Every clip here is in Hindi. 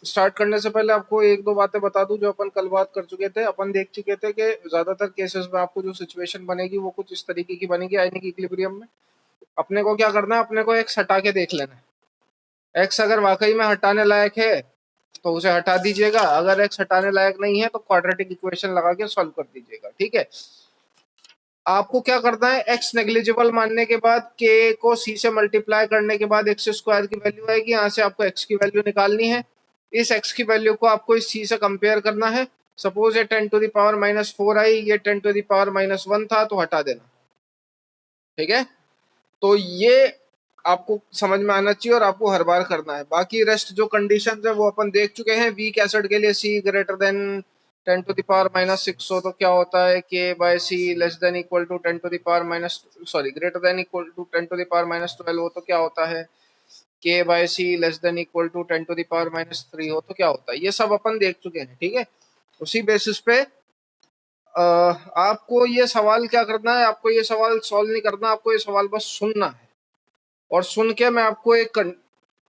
स्टार्ट करने से पहले आपको एक दो बातें बता दूं जो अपन कल बात कर चुके थे। अपन देख चुके थे कि ज्यादातर केसेस में आपको जो सिचुएशन बनेगी वो कुछ इस तरीके की बनेगी आयनिक इक्विलिब्रियम में। अपने को क्या करना है, अपने को एक्स हटा के देख लेना है। एक्स अगर वाकई में हटाने लायक है तो उसे हटा दीजिएगा, अगर एक्स हटाने लायक नहीं है तो क्वाड्रेटिक इक्वेशन लगा के सॉल्व कर दीजिएगा। ठीक है, आपको क्या करना है, एक्स नेग्लिजिबल मानने के बाद के को सी से मल्टीप्लाई करने के बाद एक्स स्क्वायर की वैल्यू आएगी, यहाँ से आपको एक्स की वैल्यू निकालनी है। इस एक्स की वैल्यू को आपको इस सी से कंपेयर करना है। सपोज ये 10⁻⁻4 आई, ये 10⁻⁻1 था, तो हटा देना। ठीक है, तो ये आपको समझ में आना चाहिए और आपको हर बार करना है। बाकी रेस्ट जो कंडीशन है वो अपन देख चुके हैं। वीक एसिड के लिए सी ग्रेटर देन 10⁻⁻6 हो तो क्या होता है, K by C less than equal to 10⁻⁻, greater than equal to 10⁻⁻12 हो तो क्या होता है, K by C less than equal to 10⁻⁻3 हो तो क्या होता है। ये सब अपन देख चुके हैं। ठीक है, उसी बेसिस पे आपको ये सवाल क्या करना है, आपको ये सवाल सॉल्व नहीं करना, आपको ये सवाल बस सुनना है। और सुन के मैं आपको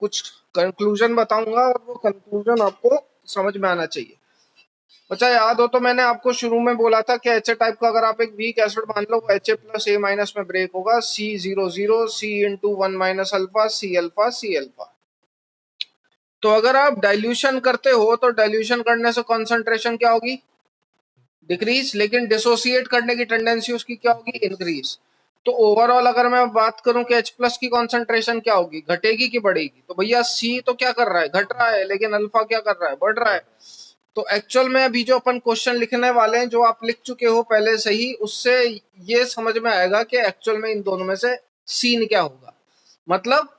कुछ कंक्लूजन बताऊंगा और वो कंक्लूजन आपको समझ में आना चाहिए। बच्चा याद हो तो मैंने आपको शुरू में बोला था कि एच टाइप का अगर आप एक वीक एसिड मान लो, एच प्लस ए माइनस में ब्रेक होगा, C00 C into 1 minus alpha C alpha C alpha. तो अगर आप डाइल्यूशन करते हो तो डाइल्यूशन करने से कॉन्सेंट्रेशन क्या होगी, डिक्रीज, लेकिन डिसोसिएट करने की टेंडेंसी उसकी क्या होगी, इंक्रीज। तो ओवरऑल अगर मैं बात करूं कि H प्लस की कॉन्सेंट्रेशन क्या होगी, घटेगी कि बढ़ेगी, तो भैया C तो क्या कर रहा है, घट रहा है, लेकिन अल्फा क्या कर रहा है, बढ़ रहा है। तो एक्चुअल में अभी जो अपन क्वेश्चन लिखने वाले हैं, जो आप लिख चुके हो पहले से ही, उससे ये समझ में आएगा कि एक्चुअल में इन दोनों में से सीन क्या होगा। मतलब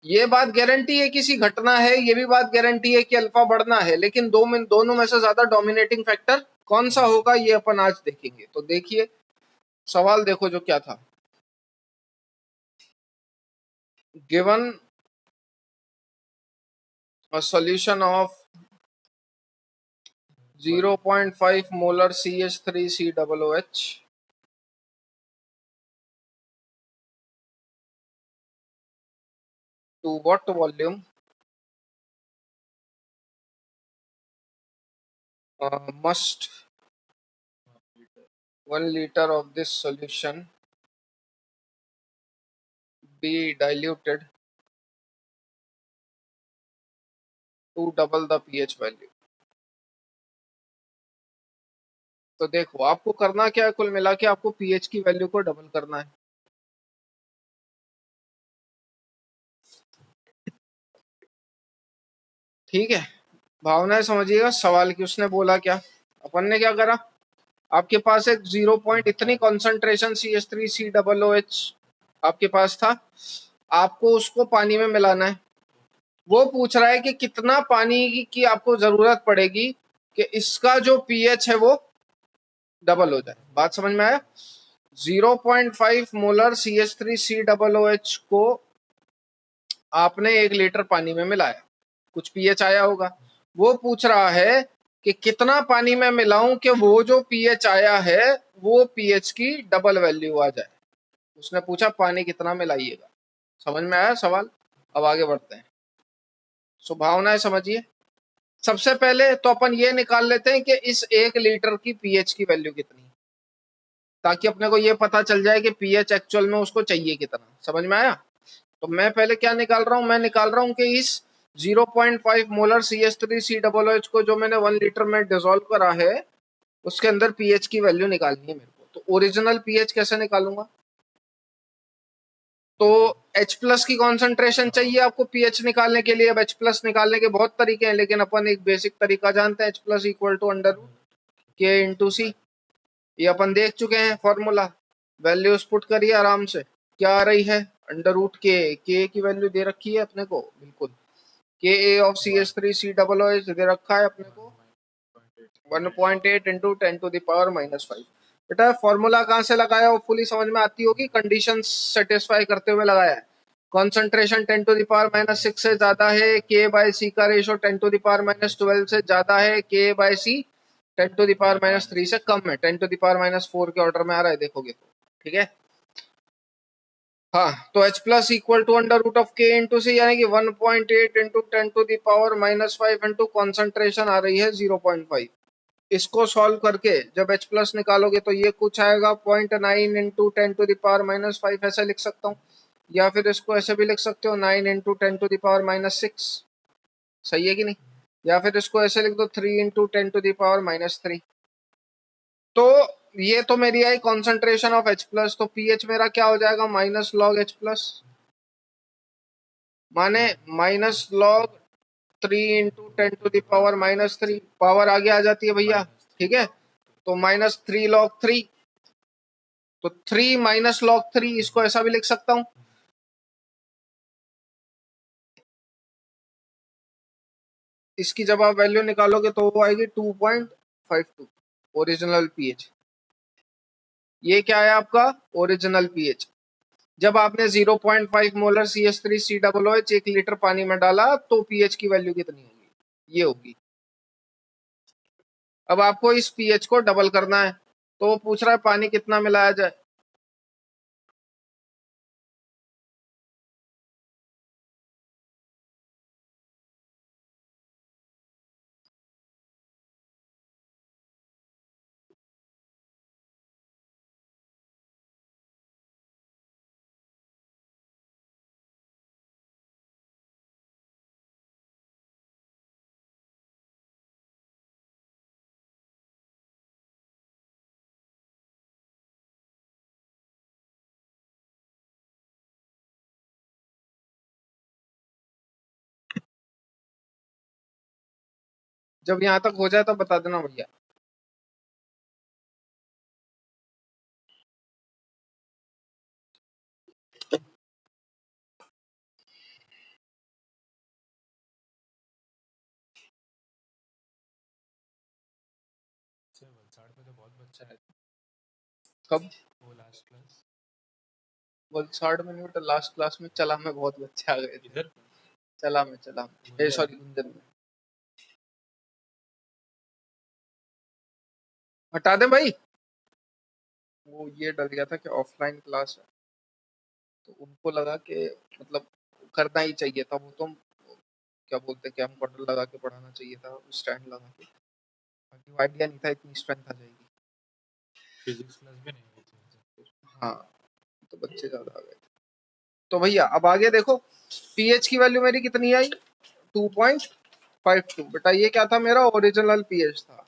ये बात गारंटी है किसी घटना है, ये भी बात गारंटी है कि अल्फा बढ़ना है, लेकिन दोनों में से ज्यादा डोमिनेटिंग फैक्टर कौन सा होगा ये अपन आज देखेंगे। तो देखिए सवाल देखो जो क्या था, given a solution of 0.5 molar CH3COOH to what volume, must 1 liter of this solution be diluted to double the pH value। तो देखो आपको करना क्या है, कुल मिला के आपको पीएच की वैल्यू को डबल करना है। ठीक है, भावनाएं समझिएगा सवाल की। उसने बोला क्या, अपन ने क्या करा, आपके पास एक 0 पॉइंट इतनी कॉन्सेंट्रेशन CH3COOH आपके पास था, आपको उसको पानी में मिलाना है। वो पूछ रहा है कि कितना पानी की आपको जरूरत पड़ेगी कि इसका जो पीएच है वो डबल हो जाए। बात समझ में आया, 0.5 मोलर CH3COOH को आपने 1 लीटर पानी में मिलाया, कुछ पीएच आया होगा। वो पूछ रहा है कि कितना पानी में मिलाऊं कि वो जो पीएच आया है वो पीएच की डबल वैल्यू आ जाए। उसने पूछा पानी कितना मिलाइएगा। समझ में आया सवाल, अब आगे बढ़ते हैं। सो भावनाएं समझिए। सबसे पहले तो अपन ये निकाल लेते हैं कि इस 1 लीटर की पीएच की वैल्यू कितनी, ताकि अपने को ये पता चल जाए कि पीएच एक्चुअल में उसको चाहिए कितना। समझ में आया। तो मैं पहले क्या निकाल रहा हूं, मैं निकाल रहा हूं कि इस 0.5 मोलर CH3COOH को जो मैंने 1 लीटर में डिसॉल्व करा है उसके अंदर पीएच की वैल्यू निकालनी है मेरे को। तो ओरिजिनल पीएच कैसे निकालूंगा, तो H प्लस की कॉन्सेंट्रेशन चाहिए आपको पीएच निकालने के लिए। अब H प्लस निकालने के बहुत तरीके हैं, लेकिन अपन एक बेसिक तरीका जानते हैं, H plus equal to under K into C. ये अपन देख चुके हैं फॉर्मूला। वैल्यूज पुट करिए आराम से, क्या आ रही है, अंडर रूट के की वैल्यू दे रखी है अपने को, बिल्कुल के ए ऑफ CH3COOH दे रखा है अपने को 1.8 इंटू 10⁻⁻5। बेटा फॉर्मूला कहाँ से लगाया वो फुली समझ में आती होगी, कंडीशन सेटिस्फाई करते हुए लगाया है। कॉन्सेंट्रेशन 10⁻⁻6 से ज्यादा है, के बाय सी का रेशो 10⁻⁻12 से ज्यादा है, के बाय सी 10⁻⁻3 से कम है, 10⁻⁴ के ऑर्डर में आ रहा है देखोगे तो। ठीक है, हाँ, तो H plus equal to under root of K into C, यानी कि 1.8 इंटू 10⁻⁻5 इंटू कॉन्सेंट्रेशन आ रही है 0.5। इसको सॉल्व करके जब H प्लस निकालोगे तो ये कुछ आएगा 0.9 इंटू 10⁻⁻5, ऐसे लिख सकता हूँ, या फिर इसको ऐसे भी लिख सकते हो 9 इंटू 10⁻⁻6, सही है कि नहीं, या फिर इसको ऐसे लिख दो 3 इंटू 10⁻⁻3। तो ये तो मेरी आई कॉन्सेंट्रेशन ऑफ H प्लस, तो पीएच मेरा क्या हो जाएगा, माइनस लॉग H प्लस, माने माइनस लॉग 3 इंटू 10⁻⁻3, पावर आगे आ जाती है भैया, ठीक है, तो -3 log 3, तो 3 माइनस लॉग 3, इसको ऐसा भी लिख सकता हूं, इसकी जब आप वैल्यू निकालोगे तो वो आएगी 2.52 ओरिजिनल पीएच। ये क्या है आपका ओरिजिनल पीएच। जब आपने 0.5 मोलर CH3COOH 1 लीटर पानी में डाला तो पीएच की वैल्यू कितनी होगी, ये होगी। अब आपको इस पीएच को डबल करना है, तो वो पूछ रहा है पानी कितना मिलाया जाए। जब यहाँ तक हो जाए तो बता देना भैया। कब वलसाड में नहीं, लास्ट क्लास में चला में बहुत बच्चे आ गए थे। चला में सॉरी गुंजन में। हटा दे भाई, वो ये डर गया था कि ऑफलाइन क्लास है तो उनको लगा कि मतलब करना ही चाहिए था, वो तो क्या बोलते हैं, कैम कॉर्डर लगा के पढ़ाना चाहिए था, स्टैंड लगा के, बाकी आइडिया नहीं था इतनी स्ट्रेंथ आ जाएगी। फिजिक्स क्लास भी नहीं हुई थी। हाँ, तो बच्चे ज्यादा आ गए थे। तो भैया अब आगे देखो, पीएच की वैल्यू मेरी कितनी आई 2.52। बेटा ये क्या था, मेरा ओरिजिनल पीएच था।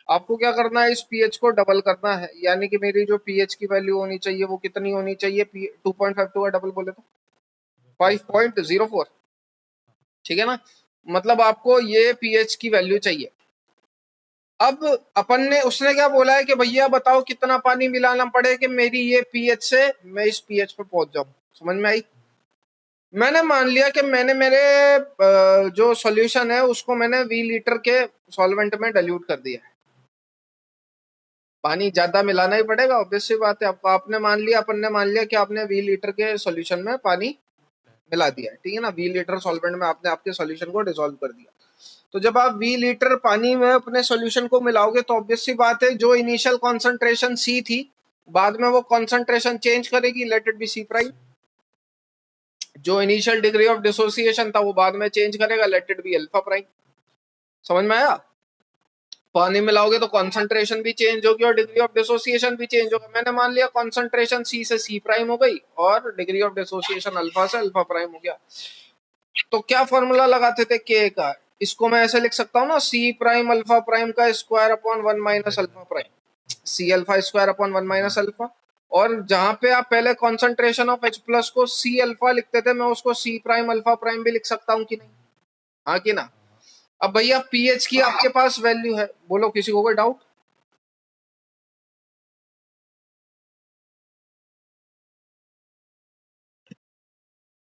आपको क्या करना है, इस पीएच को डबल करना है, यानी कि मेरी जो पीएच की वैल्यू होनी चाहिए वो कितनी होनी चाहिए, 2.52 का डबल बोले तो 5.04, ठीक है ना, मतलब आपको ये पीएच की वैल्यू चाहिए। अब अपन ने, उसने क्या बोला है कि भैया बताओ कितना पानी मिलाना पड़े कि मेरी ये पीएच से मैं इस पीएच पे पहुंच जाऊं, समझ में आई। मैंने मान लिया कि मैंने मेरे जो सॉल्यूशन है उसको मैंने 20 लीटर के सॉल्वेंट में डाइल्यूट कर दिया है, पानी ज्यादा मिलाना ही पड़ेगा, ऑब्वियस सी बात है। आपको आपने मान लिया, अपन ने मान लिया कि आपने 20 लीटर के सॉल्यूशन में पानी मिला दिया है, ठीक है ना, 20 लीटर सॉल्वेंट में आपने आपके सॉल्यूशन को डिसॉल्व कर दिया। तो जब आप 20 लीटर पानी में अपने सॉल्यूशन को मिलाओगे तो ऑब्वियस सी बात है, जो इनिशियल कॉन्सेंट्रेशन सी थी बाद में वो कॉन्सेंट्रेशन चेंज करेगी, let it be C prime. जो इनिशियल डिग्री ऑफ डिसोसिएशन था वो बाद में चेंज करेगा, let it be alpha prime. समझ में आया। पानी मिलाओगे तो कॉन्सेंट्रेशन भी चेंज होगी और डिग्री ऑफ डिसोसिएशन भी चेंज होगा। मैंने मान लिया कॉन्सेंट्रेशन सी से सी प्राइम हो गई और डिग्री ऑफ डिसोसिएशन अल्फा से अल्फा प्राइम हो गया। तो क्या फॉर्मूला लगाते थे के का, इसको मैं ऐसे लिख सकता हूँ ना, सी प्राइम अल्फा प्राइम का square upon 1 minus alpha prime, C alpha square upon 1 minus alpha. और जहां पे आप पहले कॉन्सेंट्रेशन ऑफ H प्लस को सी अल्फा लिखते थे, मैं उसको सी प्राइम अल्फा प्राइम भी लिख सकता हूँ कि नहीं, हाँ कि ना। अब भैया पीएच की आपके पास वैल्यू है, बोलो किसी को कोई डाउट।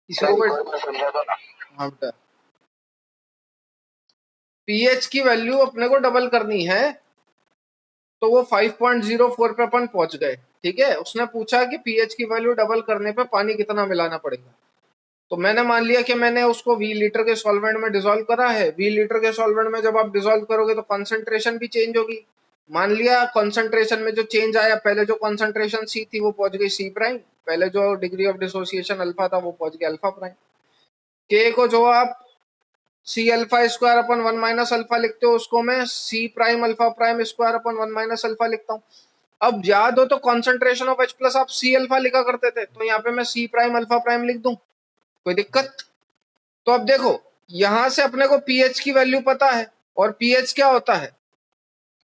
किसी को कोई, हाँ बेटा, पीएच की वैल्यू अपने को डबल करनी है, तो वो 5.04 पे अपन पहुंच गए, ठीक है। उसने पूछा कि पीएच की वैल्यू डबल करने पे पानी कितना मिलाना पड़ेगा, तो मैंने मान लिया कि मैंने उसको 20 लीटर के सॉल्वेंट में डिसॉल्व करा है। 20 लीटर के सॉल्वेंट में जब आप डिसॉल्व करोगे तो कॉन्सेंट्रेशन भी चेंज होगी, मान लिया कॉन्सेंट्रेशन में जो चेंज आया, पहले जो कॉन्सेंट्रेशन सी थी वो पहुंच गई सी प्राइम, पहले जो डिग्री ऑफ डिसोसिएशन अल्फा था वो पहुंच गया अल्फा प्राइम। के को जो आप सी अल्फा स्क्वायर अपन 1 माइनस अल्फा लिखते हो उसको मैं C prime alpha prime square अपन 1 माइनस अल्फा लिखता हूँ। अब याद हो तो कॉन्सेंट्रेशन ऑफ H प्लस आप सी अल्फा लिखा करते थे, तो यहाँ पे मैं सी प्राइम अल्फा प्राइम लिख दूं, कोई दिक्कत? तो अब देखो यहां से अपने को पीएच की वैल्यू पता है, और पीएच क्या होता है?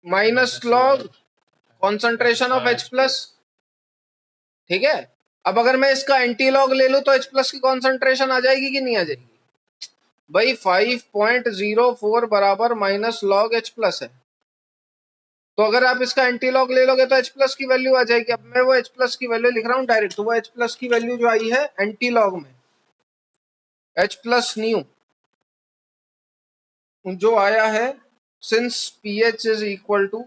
Minus log concentration of H plus. ठीक है, अब अगर मैं इसका एंटी लॉग ले लूं तो H प्लस की कॉन्सेंट्रेशन आ जाएगी कि नहीं आ जाएगी? भाई 5.04 बराबर माइनस लॉग H प्लस है, तो अगर आप इसका एंटी लॉग ले लोगे तो H प्लस की वैल्यू आ जाएगी। अब मैं वो H प्लस की वैल्यू लिख रहा हूँ डायरेक्ट, तो वो H प्लस की वैल्यू जो आई है एंटी लॉग में H प्लस न्यू जो आया है, since pH is equal to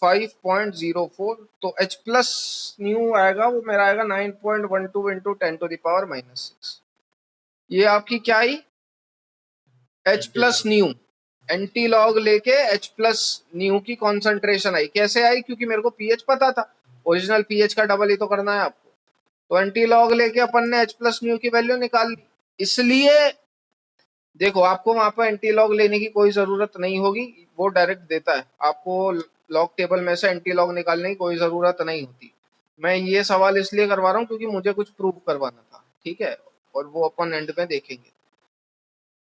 5.04, तो H प्लस न्यू आएगा वो मेरा आएगा 9.12 इंटू 10⁻⁻⁶। ये आपकी क्या आई? H plus new anti log लेके H प्लस न्यू की कॉन्सेंट्रेशन आई। कैसे आई? क्योंकि मेरे को पीएच पता था, ओरिजिनल पीएच का डबल ही तो करना है आपको, तो एंटी लॉग लेके अपन ने H प्लस न्यू की वैल्यू निकाल ली। इसलिए देखो आपको वहां पर एंटी लॉग लेने की कोई जरूरत नहीं होगी, वो डायरेक्ट देता है आपको, लॉग टेबल में से एंटी लॉग निकालने की कोई जरूरत नहीं होती। मैं ये सवाल इसलिए करवा रहा हूँ क्योंकि मुझे कुछ प्रूव करवाना था, ठीक है, और वो अपन एंड में देखेंगे,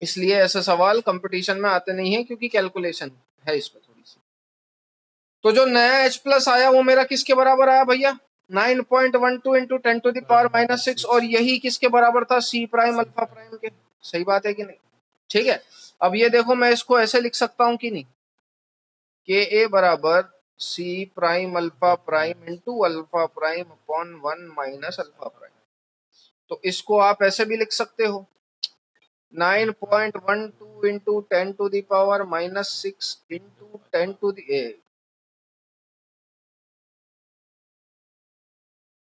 इसलिए ऐसे सवाल कंपटीशन में आते नहीं है क्योंकि कैलकुलेशन है इसमें थोड़ी सी। तो जो नया H प्लस आया वो मेरा किसके बराबर आया भैया? 9.12 इंटू 10⁻⁻⁶, और यही किसके बराबर था? सी प्राइम अल्फा प्राइम के। सही बात है कि नहीं? ठीक है, अब ये देखो मैं इसको ऐसे लिख सकता हूं कि नहीं, के ए बराबर C prime alpha prime into alpha prime upon 1 minus alpha prime. तो इसको आप ऐसे भी लिख सकते हो 9.12 into 10⁻⁻�6 into 10 to the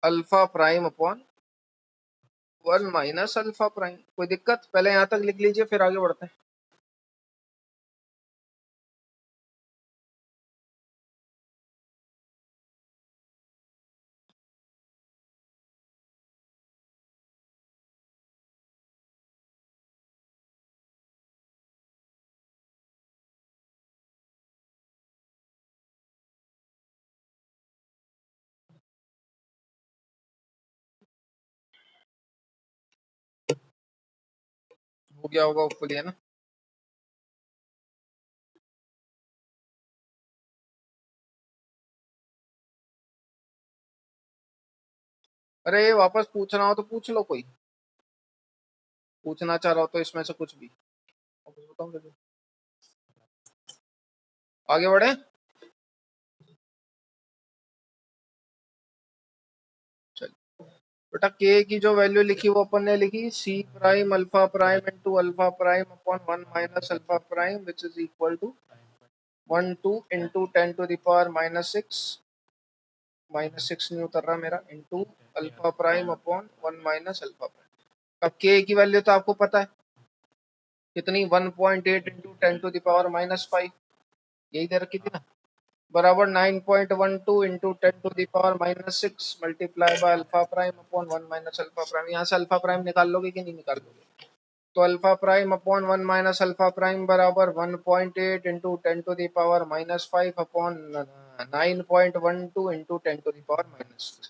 alpha prime upon 1 minus alpha prime. कोई दिक्कत? पहले यहां तक लिख लीजिए फिर आगे बढ़ते हैं। हो गया होगा होपफुली, है ना? अरे वापस पूछना हो तो पूछ लो, कोई पूछना चाह रहा हो तो इसमें से कुछ भी। वापस बताऊं फिर? आगे बढ़े। चलिए बेटा, के की जो वैल्यू लिखी वो अपन ने लिखी C prime alpha prime into alpha prime upon 1 minus alpha prime which is equal to 1 2 into 10⁻⁻�6 -6 नहीं उतर रहा मेरा, into alpha prime upon 1 minus alpha prime. अब के की वैल्यू तो आपको पता है कितनी, 1.8 इंटू 10⁻⁻5, यही दे रखी थी ना, बराबर 9.12 into 10⁻⁻6 multiply by alpha prime upon 1 minus alpha prime. यहाँ से अल्फा प्राइम निकाल लोगे कि नहीं निकाल लोगे? तो alpha prime upon 1 minus alpha prime बराबर 1.8 इंटू 10⁻⁻5 अपॉन 9.12 इंटू 10⁻⁻6।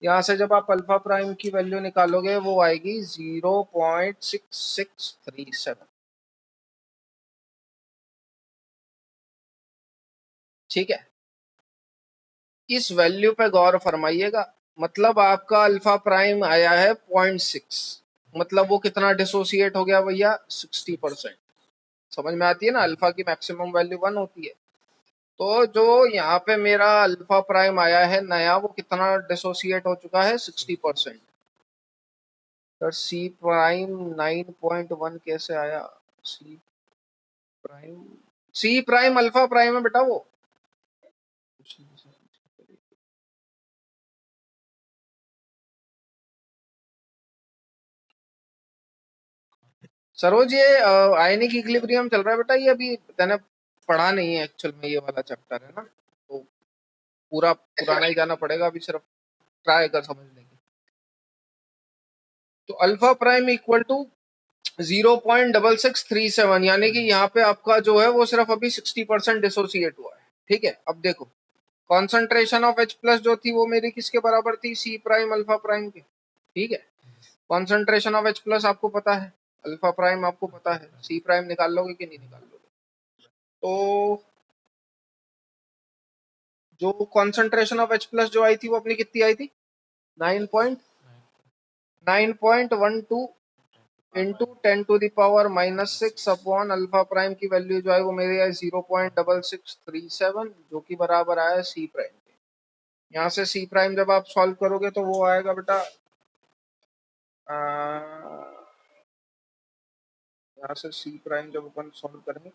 यहाँ से जब आप अल्फा प्राइम की वैल्यू निकालोगे वो आएगी 0.6637। ठीक है, इस वैल्यू पे गौर फरमाइएगा, मतलब आपका अल्फा प्राइम आया है 0.6, मतलब वो कितना डिसोसिएट हो गया भैया? 60%। समझ में आती है ना, अल्फा की मैक्सिमम वैल्यू 1 होती है, तो जो यहाँ पे मेरा अल्फा प्राइम आया है नया वो कितना डिसोसिएट हो चुका है? 60%। तो सी प्राइम 9.1 कैसे आया? सी प्राइम, सी प्राइम अल्फा प्राइम है बेटा वो। सरोज ये आयनिक इक्विलिब्रियम चल रहा है बेटा, ये अभी मैंने पढ़ा नहीं है एक्चुअल में, ये वाला चैप्टर है ना, तो पूरा पुराना ही जाना पड़ेगा, अभी सिर्फ ट्राई कर समझने की। तो अल्फा प्राइम इक्वल टू 0.6637, यानी कि यहाँ पे आपका जो है वो सिर्फ अभी 60% डिसोसिएट हुआ है। ठीक है, अब देखो कॉन्सेंट्रेशन ऑफ H प्लस जो थी वो मेरी किसके बराबर थी, सी प्राइम अल्फा प्राइम के। ठीक है, कॉन्सेंट्रेशन ऑफ H प्लस आपको पता है, अल्फा प्राइम आपको पता है, सी प्राइम निकाल लोगे कि नहीं निकाल लोगे। तो जो कॉन्सेंट्रेशन ऑफ H प्लस जो आई थी वो अपनी कितनी आई थी, 9.12 इंटू 10⁻⁻6 अपॉन अल्फा प्राइम की वैल्यू जो है वो मेरी आई 0.6637, जो कि बराबर आया सी प्राइम के। यहाँ से सी प्राइम जब आप सॉल्व करोगे तो वो आएगा बेटा, यहाँ से सी प्राइम जब अपन सॉल्व करेंगे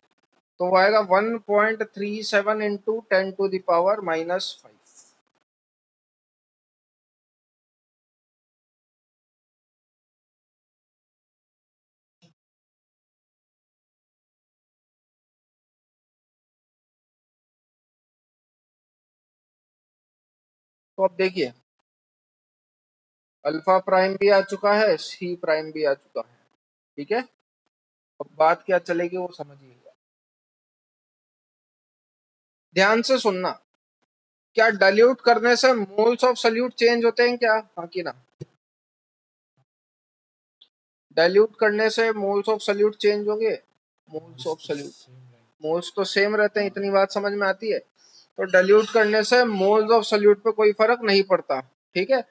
तो वो आएगा 1.37 इंटू 10⁻⁻5। तो अब देखिए अल्फा प्राइम भी आ चुका है, सी प्राइम भी आ चुका है। ठीक है, अब बात क्या चलेगी वो समझिएगा, ध्यान से सुनना। क्या डाइल्यूट करने से मोल्स ऑफ सॉल्यूट चेंज होते हैं क्या, हाँ कि ना? डाइल्यूट करने से मोल्स ऑफ सॉल्यूट चेंज होंगे? मोल्स ऑफ सॉल्यूट, मोल्स तो सेम रहते हैं, इतनी बात समझ में आती है। तो डाइल्यूट करने से मोल्स ऑफ सॉल्यूट पे कोई फर्क नहीं पड़ता। ठीक है,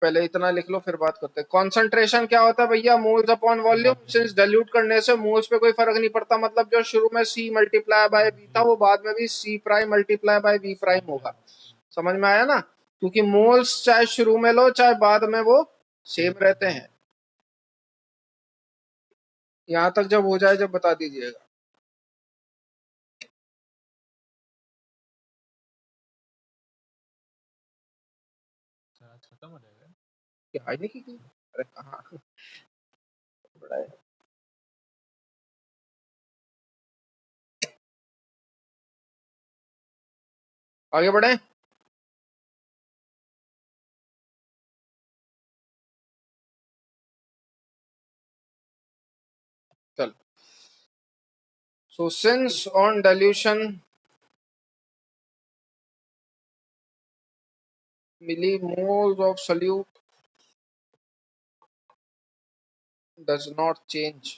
पहले इतना लिख लो फिर बात करते हैं। कॉन्सेंट्रेशन क्या होता है भैया, moles upon volume. Since dilute करने से मोल्स पे कोई फर्क नहीं पड़ता, मतलब जो शुरू में सी मल्टीप्लाई बाय बी था वो बाद में भी C prime multiply by B prime होगा। समझ में आया ना? क्योंकि मोल्स चाहे शुरू में लो चाहे बाद में वो सेम रहते हैं। यहां तक जब हो जाए जब बता दीजिएगा। खत्म हो जाएगा क्या, नहीं की? अरे कहाँ बड़ा है। आगे बढ़े। चल, so since on dilution millimoles of solute does not change,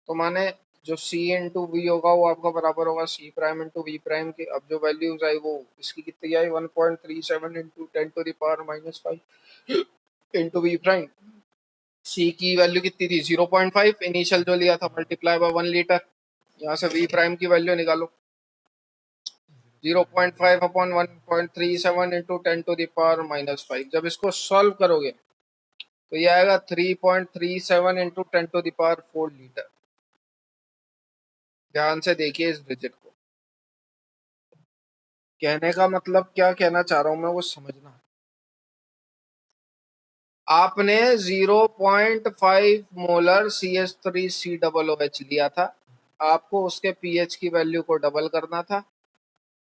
तो माने जो C इंटू वी होगा वो आपका बराबर होगा C prime into V prime के। अब जो वैल्यूज आई वो इसकी कितनी आई, 1.37 into 10⁻⁻5 into V prime. C की वैल्यू कितनी थी, 0.5 इनिशियल जो लिया था, मल्टीप्लाई बाय 1 लीटर। यहाँ से वी प्राइम की वैल्यू निकालो, 0.5 अपॉन 1.37 इंटू 10⁻⁻5। जब इसको सॉल्व करोगे तो ये आएगा 3.37 इंटू 10⁻⁴ लीटर। ध्यान से देखिए इस डिजिट को, कहने का मतलब क्या कहना चाह रहा हूं मैं वो समझना। आपने 0.5 मोलर CH3COOH लिया था, आपको उसके पीएच की वैल्यू को डबल करना था।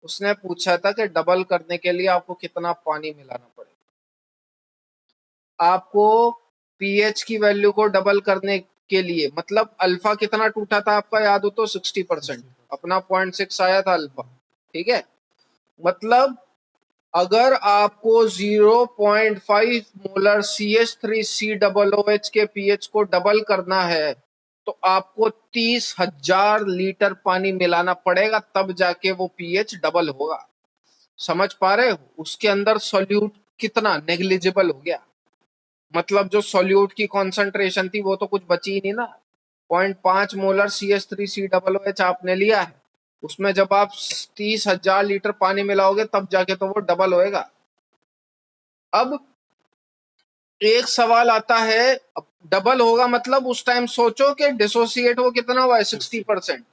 उसने पूछा था कि डबल करने के लिए आपको कितना पानी मिलाना पड़ेगा। आपको पीएच की वैल्यू को डबल करने के लिए, मतलब अल्फा कितना टूटा था आपका याद हो तो 60%, अपना 0.6 आया था अल्फा। ठीक है, मतलब अगर आपको 0.5 मोलर CH3COOH के पीएच को डबल करना है तो आपको 30,000 लीटर पानी मिलाना पड़ेगा, तब जाके वो पीएच डबल होगा। समझ पा रहे हो? उसके अंदर सॉल्यूट कितना नेग्लिजिबल हो गया, मतलब जो सॉल्यूट की कॉन्सेंट्रेशन थी वो तो कुछ बची ही नहीं ना। 0.5 मोलर CH3COOH आपने लिया है, उसमें जब आप 30,000 लीटर पानी मिलाओगे तब जाके तो वो डबल होएगा। अब एक सवाल आता है, डबल होगा मतलब उस टाइम सोचो कि डिसोसिएट वो कितना हुआ है, 60%।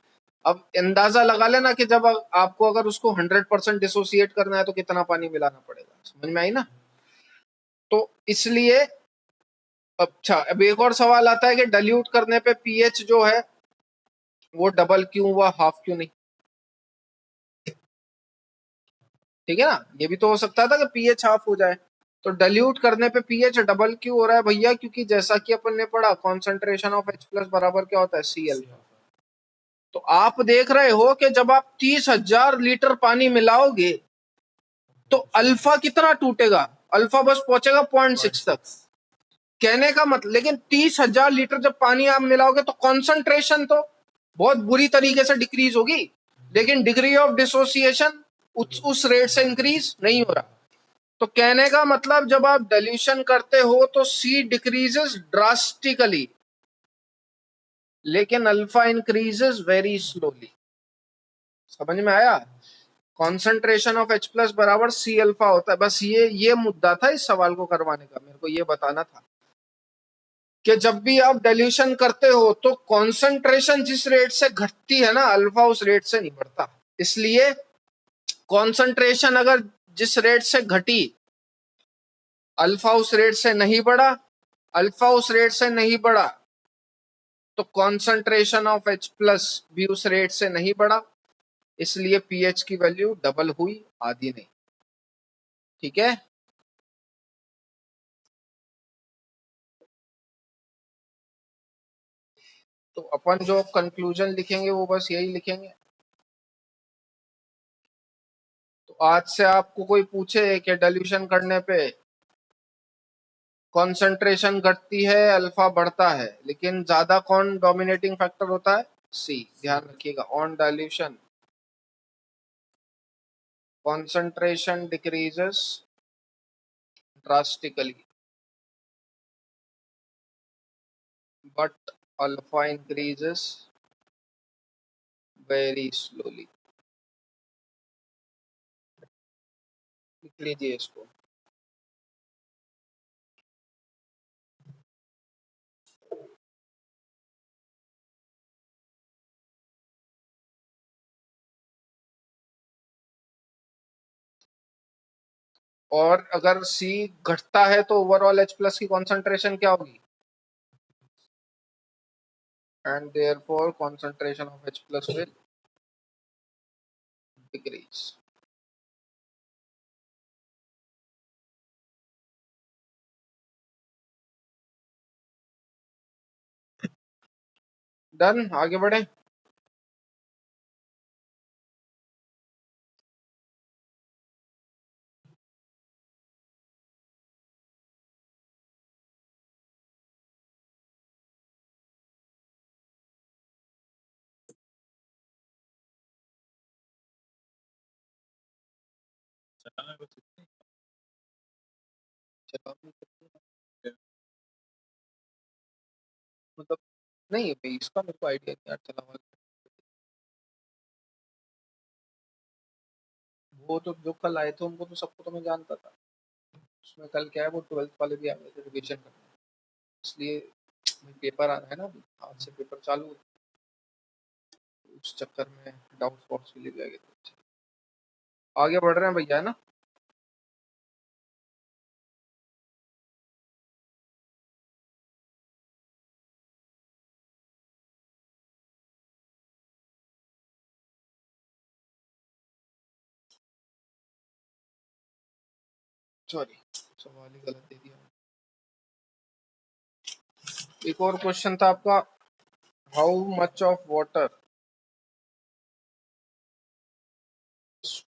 अब अंदाजा लगा लेना कि जब आपको अगर उसको 100% डिसोसिएट करना है तो कितना पानी मिलाना पड़ेगा। समझ में आई ना? तो इसलिए अच्छा, अब एक और सवाल आता है कि डाइल्यूट करने पे पीएच जो है वो डबल क्यों हुआ, हाफ क्यों नहीं? ठीक है ना, ये भी तो हो सकता था कि पीएच हाफ हो जाए। तो डाइल्यूट करने पे पीएच डबल क्यों हो रहा है भैया? क्योंकि जैसा कि अपन ने पढ़ा, कॉन्सेंट्रेशन ऑफ H प्लस बराबर क्या होता है, Cl। तो आप देख रहे हो कि जब आप 30,000 लीटर पानी मिलाओगे तो अल्फा कितना टूटेगा? अल्फा बस पहुंचेगा 0.6 तक। कहने का मतलब, लेकिन 30,000 लीटर जब पानी आप मिलाओगे तो कॉन्सेंट्रेशन तो बहुत बुरी तरीके से डिक्रीज होगी, लेकिन डिग्री ऑफ डिसोसिएशन उस रेट से इंक्रीज नहीं हो रहा। तो कहने का मतलब, जब आप डाइल्यूशन करते हो तो सी डिक्रीजेस ड्रास्टिकली, लेकिन अल्फा इंक्रीजेस वेरी स्लोली। समझ में आया? कॉन्सेंट्रेशन ऑफ H प्लस बराबर सी अल्फा होता है। बस ये मुद्दा था इस सवाल को करवाने का, मेरे को ये बताना था कि जब भी आप डाइल्यूशन करते हो तो कॉन्सेंट्रेशन जिस रेट से घटती है ना, अल्फा उस रेट से नहीं बढ़ता। इसलिए कॉन्सेंट्रेशन अगर जिस रेट से घटी, अल्फा उस रेट से नहीं बढ़ा, अल्फा उस रेट से नहीं बढ़ा, तो कॉन्सेंट्रेशन ऑफ H प्लस भी उस रेट से नहीं बढ़ा, इसलिए पीएच की वैल्यू डबल हुई, आधी नहीं। ठीक है, तो अपन जो कंक्लूजन लिखेंगे वो बस यही लिखेंगे। तो आज से आपको कोई पूछे कि डाइल्यूशन करने पे कॉन्सेंट्रेशन घटती है, अल्फा बढ़ता है, लेकिन ज्यादा कौन डोमिनेटिंग फैक्टर होता है? सी। ध्यान रखिएगा, on dilution concentration decreases drastically, but alpha increases very slowly। लिख लीजिए इसको। और अगर C घटता है तो ओवरऑल H प्लस की कॉन्सेंट्रेशन क्या होगी? And therefore concentration of H plus will decrease. Done, आगे बढ़े। मतलब नहीं भाई, इसका मेरे को आइडिया नहीं यार, चला हुआ। वो तो जो कल आए थे उनको तो सबको तो मैं जानता था। उसमें कल क्या है, वो 12th वाले भी आ गए थे रिविजन करने, इसलिए पेपर आ रहा है ना अभी, आज से पेपर चालू है, उस चक्कर में डाउट स्पॉट्स के लिए भी आ गए थे। आगे बढ़ रहे हैं भैया, है ना? सॉरी, सवाल ही गलत दे दिया। एक और क्वेश्चन था आपका, how much of water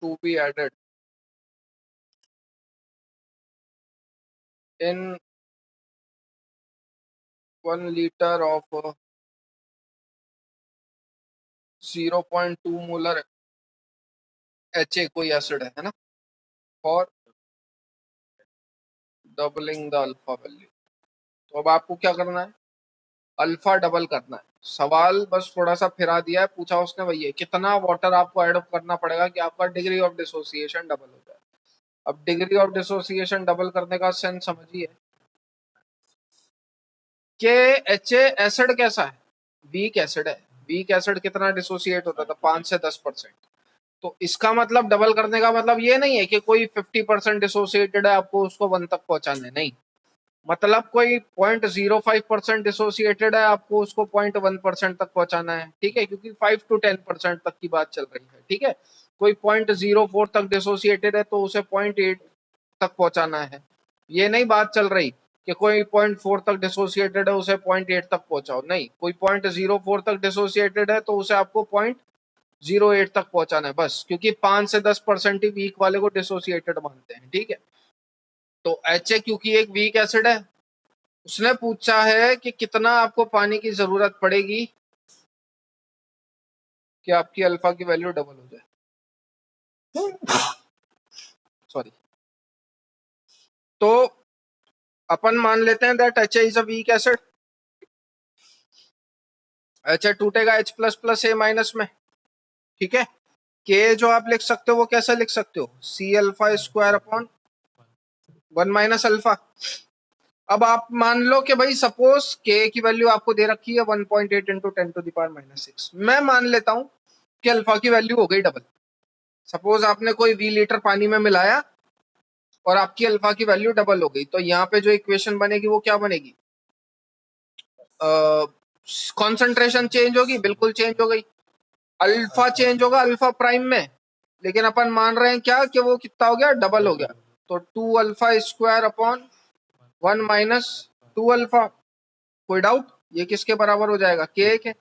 to be added in 1 litre of 0.2 molar HA कोई एसिड है ना, for doubling the alpha value. तो अब आपको क्या करना है? अल्फा डबल करना है। सवाल बस थोड़ा सा फिरा दिया है, पूछा उसने भैया कितना वाटर आपको ऐड करना पड़ेगा कि आपका डिग्री ऑफ डिसोसिएशन डबल हो जाए। अब डिग्री ऑफ डिसोसिएशन डबल करने का सेंस समझिए कि HA एसिड कैसा है, वीक एसिड है। वीक एसिड कितना डिसोसिएट होता था, 5 से 10%। तो इसका मतलब डबल करने का मतलब ये नहीं है कि कोई 50% डिसोसिएटेड है आपको उसको 1 तक पहुंचाना है, नहीं। मतलब कोई 0.05% डिसोसिएटेड है, आपको उसको 0.1% तक पहुंचाना है, ठीक है, क्योंकि 5 to 10% तक की बात चल रही है, ठीक है। कोई 0.04 तक डिसोसिएटेड है तो उसे 0.8 तक पहुंचाना है। ये नहीं बात चल रही कि कोई 0.4 तक डिसोसिएटेड है उसे 0.8 तक पहुंचाओ, नहीं, कोई 0.04 तक डिसोसिएटेड है तो उसे आपको 0.08 तक पहुंचाना है बस, क्योंकि 5 से 10% ही वीक वाले को डिसोसिएटेड मानते हैं, ठीक है। तो एच क्योंकि एक वीक एसिड है, उसने पूछा है कि कितना आपको पानी की जरूरत पड़ेगी कि आपकी अल्फा की वैल्यू डबल हो जाए। सॉरी। तो अपन मान लेते हैं that H is a weak acid. H टूटेगा H plus plus A minus में, ठीक है। के जो आप लिख सकते हो वो कैसे लिख सकते हो, C alpha square upon 1 - alpha. अब आप मान लो कि भाई सपोज के की वैल्यू आपको दे रखी है 1.8 इंटू 10⁻⁻6। मैं मान लेता हूं कि अल्फा की वैल्यू हो गई डबल। सपोज आपने कोई 20 लीटर पानी में मिलाया और आपकी अल्फा की वैल्यू डबल हो गई, तो यहाँ पे जो इक्वेशन बनेगी वो क्या बनेगी, कॉन्सेंट्रेशन चेंज होगी, बिल्कुल चेंज हो गई। अल्फा चेंज होगा अल्फा प्राइम में, लेकिन अपन मान रहे हैं क्या कि वो कितना हो गया, डबल हो गया। तो 2 अल्फा स्क्वायर अपॉन 1 - 2 अल्फा। कोई डाउट, ये किसके बराबर हो जाएगा, के।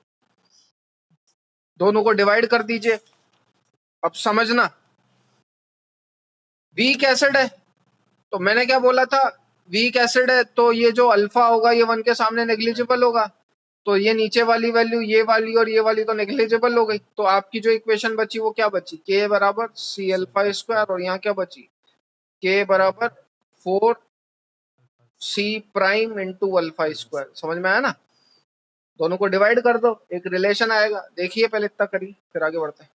दोनों को डिवाइड कर दीजिए। अब समझना, वीक एसिड है तो मैंने क्या बोला था, वीक एसिड है तो ये जो अल्फा होगा ये 1 के सामने नेग्लिजिबल होगा, तो ये नीचे वाली वैल्यू ये वाली और ये वाली तो नेग्लिजिबल हो गई। तो आपकी जो इक्वेशन बची वो क्या बची, के बराबर सी अल्फा स्क्वायर, और यहाँ क्या बची, के बराबर 4C' इंटू अल्फा स्क्वायर। समझ में आया ना, दोनों को डिवाइड कर दो, एक रिलेशन आएगा। देखिए पहले इतना करिए फिर आगे बढ़ते हैं।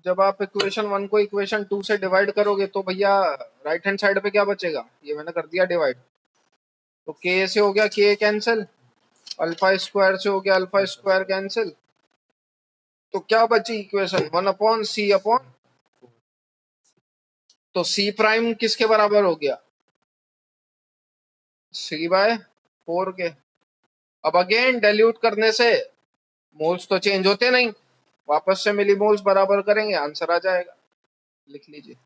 जब आप इक्वेशन 1 को इक्वेशन 2 से डिवाइड करोगे तो भैया राइट हैंड साइड पे क्या बचेगा, ये मैंने कर दिया डिवाइड। तो के से हो गया के कैंसिल, अल्फा स्क्वायर से हो गया अल्फा स्क्वायर कैंसिल, तो क्या बची इक्वेशन 1/C अपॉन, तो सी प्राइम किसके बराबर हो गया, C/4 के। अब अगेन डाइल्यूट करने से मोल्स तो चेंज होते नहीं, वापस से मिली मोल्स बराबर करेंगे, आंसर आ जाएगा। लिख लीजिए।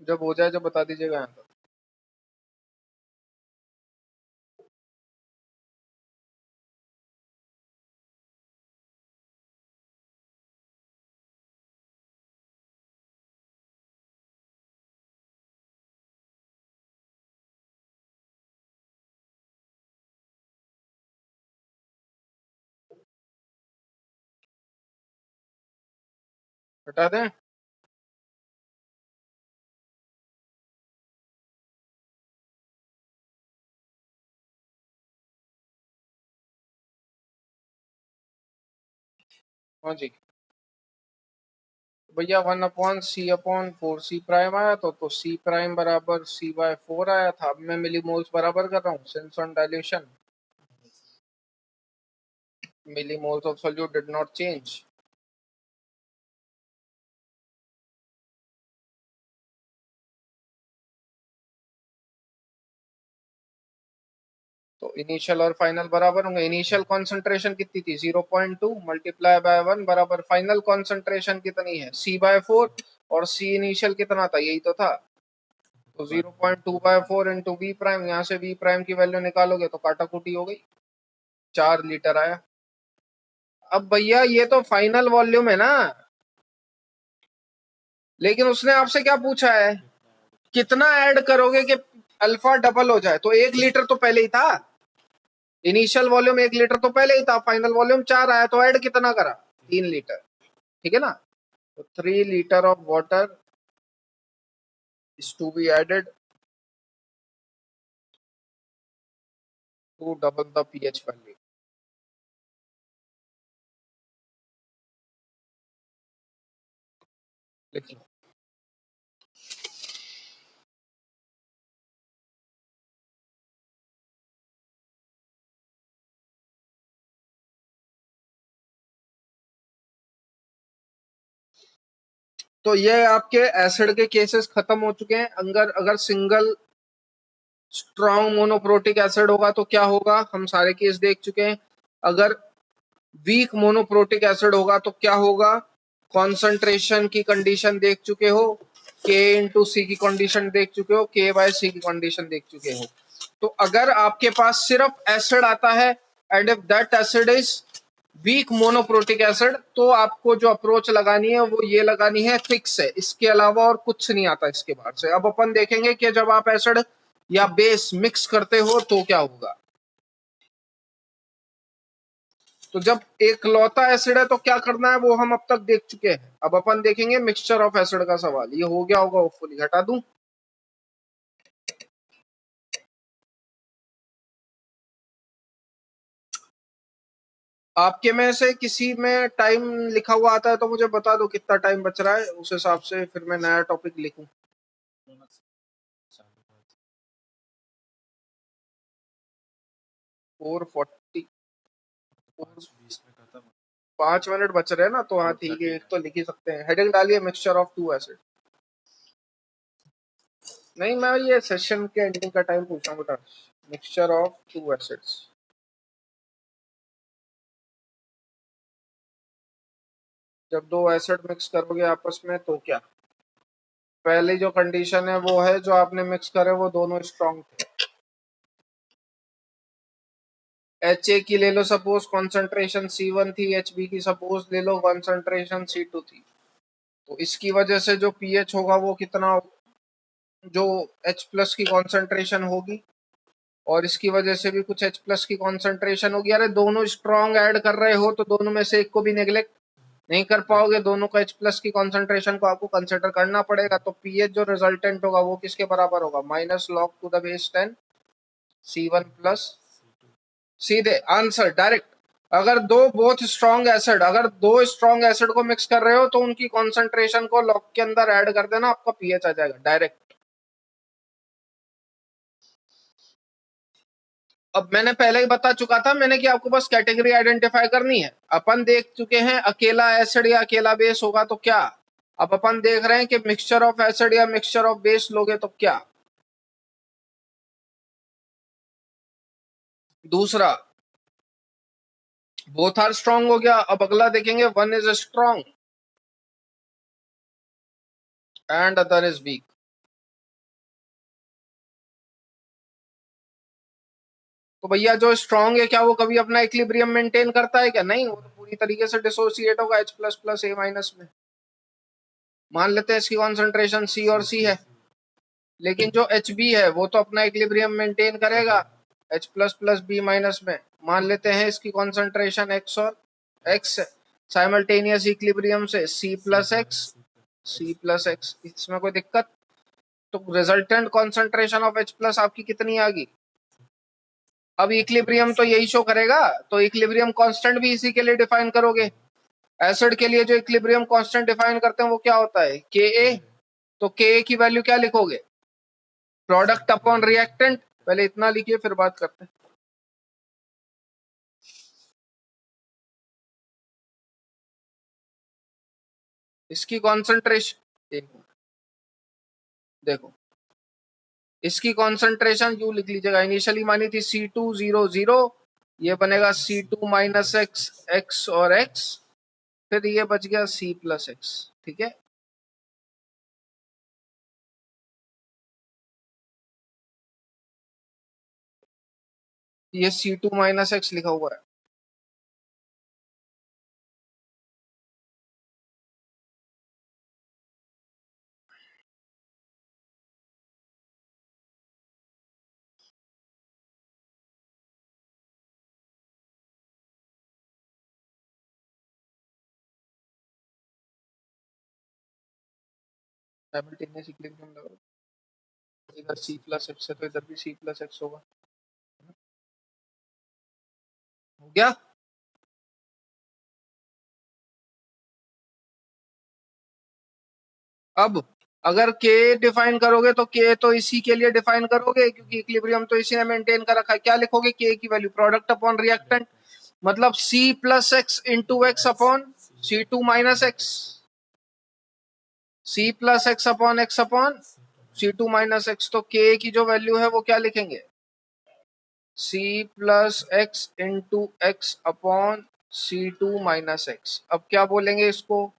जब हो जाए जब बता दीजिएगा यहाँ पर। हटा दें। हाँ जी। भैया 1/C/4C' आया तो C' बराबर C/4 आया था। अब मैं मिली मोल्स बराबर कर रहा हूँ, since on dilution milli moles of solute did not change. तो इनिशियल और फाइनल बराबर होंगे। इनिशियल कॉन्सेंट्रेशन कितनी थी 0.2 मल्टीप्लाई बाय 1 बराबर फाइनल कॉन्सेंट्रेशन कितनी है C/4 और C इनिशियल कितना था यही तो था। तो 0.2/4 इंटू वी प्राइम, यहाँ से वी प्राइम की वैल्यू निकालोगे तो काटाकुटी हो गई, 4 लीटर आया। अब भैया ये तो फाइनल वॉल्यूम है ना, लेकिन उसने आपसे क्या पूछा है कितना ऐड करोगे कि अल्फा डबल हो जाए। तो 1 लीटर तो पहले ही था, इनिशियल वॉल्यूम 1 लीटर तो पहले ही था, फाइनल वॉल्यूम 4 आया, तो ऐड कितना करा 3 लीटर, ठीक है ना। तो 3 litre of water is to be added to double the pH value. लिख लो। तो ये आपके एसिड के केसेस खत्म हो चुके हैं। अगर अगर सिंगल स्ट्रॉन्ग मोनोप्रोटिक एसिड होगा तो क्या होगा, हम सारे केस देख चुके हैं। अगर वीक मोनोप्रोटिक एसिड होगा तो क्या होगा, कॉन्सेंट्रेशन की कंडीशन देख चुके हो, K इंटू सी की कंडीशन देख चुके हो, K/C की कंडीशन देख चुके हो। तो अगर आपके पास सिर्फ एसिड आता है and if that acid is weak monoprotic acid, तो आपको जो अप्रोच लगानी है वो ये लगानी है फिक्स है, इसके अलावा और कुछ नहीं आता इसके बाहर से। अब अपन देखेंगे कि जब आप एसिड या बेस मिक्स करते हो तो क्या होगा। तो जब एक लौता एसिड है तो क्या करना है वो हम अब तक देख चुके हैं। अब अपन देखेंगे मिक्सचर ऑफ एसिड का सवाल, ये हो गया होगा होपफुली। हटा दूं, आपके में से किसी में टाइम लिखा हुआ आता है तो मुझे बता दो कितना टाइम बच रहा है, उस हिसाब से फिर मैं नया टॉपिक लिखूं। 4:40, 5 मिनट बच रहे हैं ना, तो हाँ ठीक है, एक तो लिख ही सकते हैं। हेडिंग डालिए मिक्सचर ऑफ टू एसिड। नहीं, मैं ये सेशन के एंडिंग का टाइम पूछ रहा हूँ बेटा। मिक्सचर ऑफ टू एसिड्स, जब दो एसिड मिक्स करोगे आपस में तो क्या। पहली जो कंडीशन है वो है जो आपने मिक्स करे वो दोनों स्ट्रॉन्ग थे। एच ए की ले लो सपोज कॉन्सेंट्रेशन C1 थी, एच बी की सपोज ले लो कॉन्सेंट्रेशन C2 थी। तो इसकी वजह से जो पीएच होगा वो कितना, जो H प्लस की कॉन्सेंट्रेशन होगी और इसकी वजह से भी कुछ H प्लस की कॉन्सेंट्रेशन होगी। अरे दोनों स्ट्रॉन्ग ऐड कर रहे हो तो दोनों में से एक को भी नेग्लेक्ट नहीं कर पाओगे, दोनों का H प्लस की कॉन्सेंट्रेशन को आपको कंसिडर करना पड़ेगा। तो पीएच जो रिजल्टेंट होगा वो किसके बराबर होगा, -log⁻10 C1 प्लस, सीधे आंसर डायरेक्ट। अगर दो बोथ स्ट्रॉन्ग एसिड, अगर दो स्ट्रॉन्ग एसिड को मिक्स कर रहे हो तो उनकी कॉन्सेंट्रेशन को लॉग के अंदर ऐड कर देना, आपका पीएच आ जाएगा डायरेक्ट। अब मैंने पहले ही बता चुका था मैंने कि आपको बस कैटेगरी आइडेंटिफाई करनी है। अपन देख चुके हैं अकेला एसिड या अकेला बेस होगा तो क्या। अब अपन देख रहे हैं कि मिक्सचर ऑफ एसिड या मिक्सचर ऑफ बेस लोगे तो क्या। दूसरा बोथ आर स्ट्रॉन्ग हो गया। अब अगला देखेंगे one is strong and other is weak. तो भैया जो स्ट्रॉन्ग है क्या वो कभी अपना इक्विलिब्रियम मेंटेन करता है क्या, नहीं, वो तो पूरी तरीके से डिसोसिएट होगा H plus plus A minus में। मान लेते हैं इसकी कॉन्सेंट्रेशन C और C है, लेकिन जो HB है वो तो अपना इक्विलिब्रियम मेंटेन करेगा H plus plus B minus में। मान लेते हैं इसकी कॉन्सेंट्रेशन X और X है, साइमल्टेनियस इक्विलिब्रियम से C प्लस X, इसमें कोई दिक्कत। तो resultant concentration of H plus आपकी कितनी आ गई। अब इक्विलिब्रियम तो यही शो करेगा, तो इक्विलिब्रियम कांस्टेंट भी इसी के लिए डिफाइन करोगे। एसिड के लिए जो इक्विलिब्रियम कांस्टेंट डिफाइन करते हैं वो क्या होता है, Ka। तो Ka की वैल्यू क्या लिखोगे, प्रोडक्ट अपॉन रिएक्टेंट। पहले इतना लिखिए फिर बात करते हैं। इसकी कॉन्सेंट्रेशन देखो, इसकी कॉन्सेंट्रेशन यू लिख लीजिएगा, इनिशियली मानी थी C200, ये बनेगा C2 माइनस एक्स, एक्स और एक्स, फिर ये बच गया C प्लस एक्स। ठीक है, ये C2 माइनस एक्स लिखा हुआ है। साइमल्टेनियस इक्विलिब्रियम लगाओ, इधर C प्लस एक्स है तो इधर भी C प्लस एक्स होगा। हो गया। अब अगर K डिफाइन करोगे तो K तो इसी के लिए डिफाइन करोगे क्योंकि इक्विलिब्रियम तो इसी ने मेंटेन कर रखा है। क्या लिखोगे? K की वैल्यू प्रोडक्ट अपॉन रिएक्टेंट, मतलब C plus x into X upon C2 minus x, C plus x upon C2 minus x. तो K की जो वैल्यू है वो क्या लिखेंगे? C plus x into X upon C2 minus x. अब क्या बोलेंगे इसको?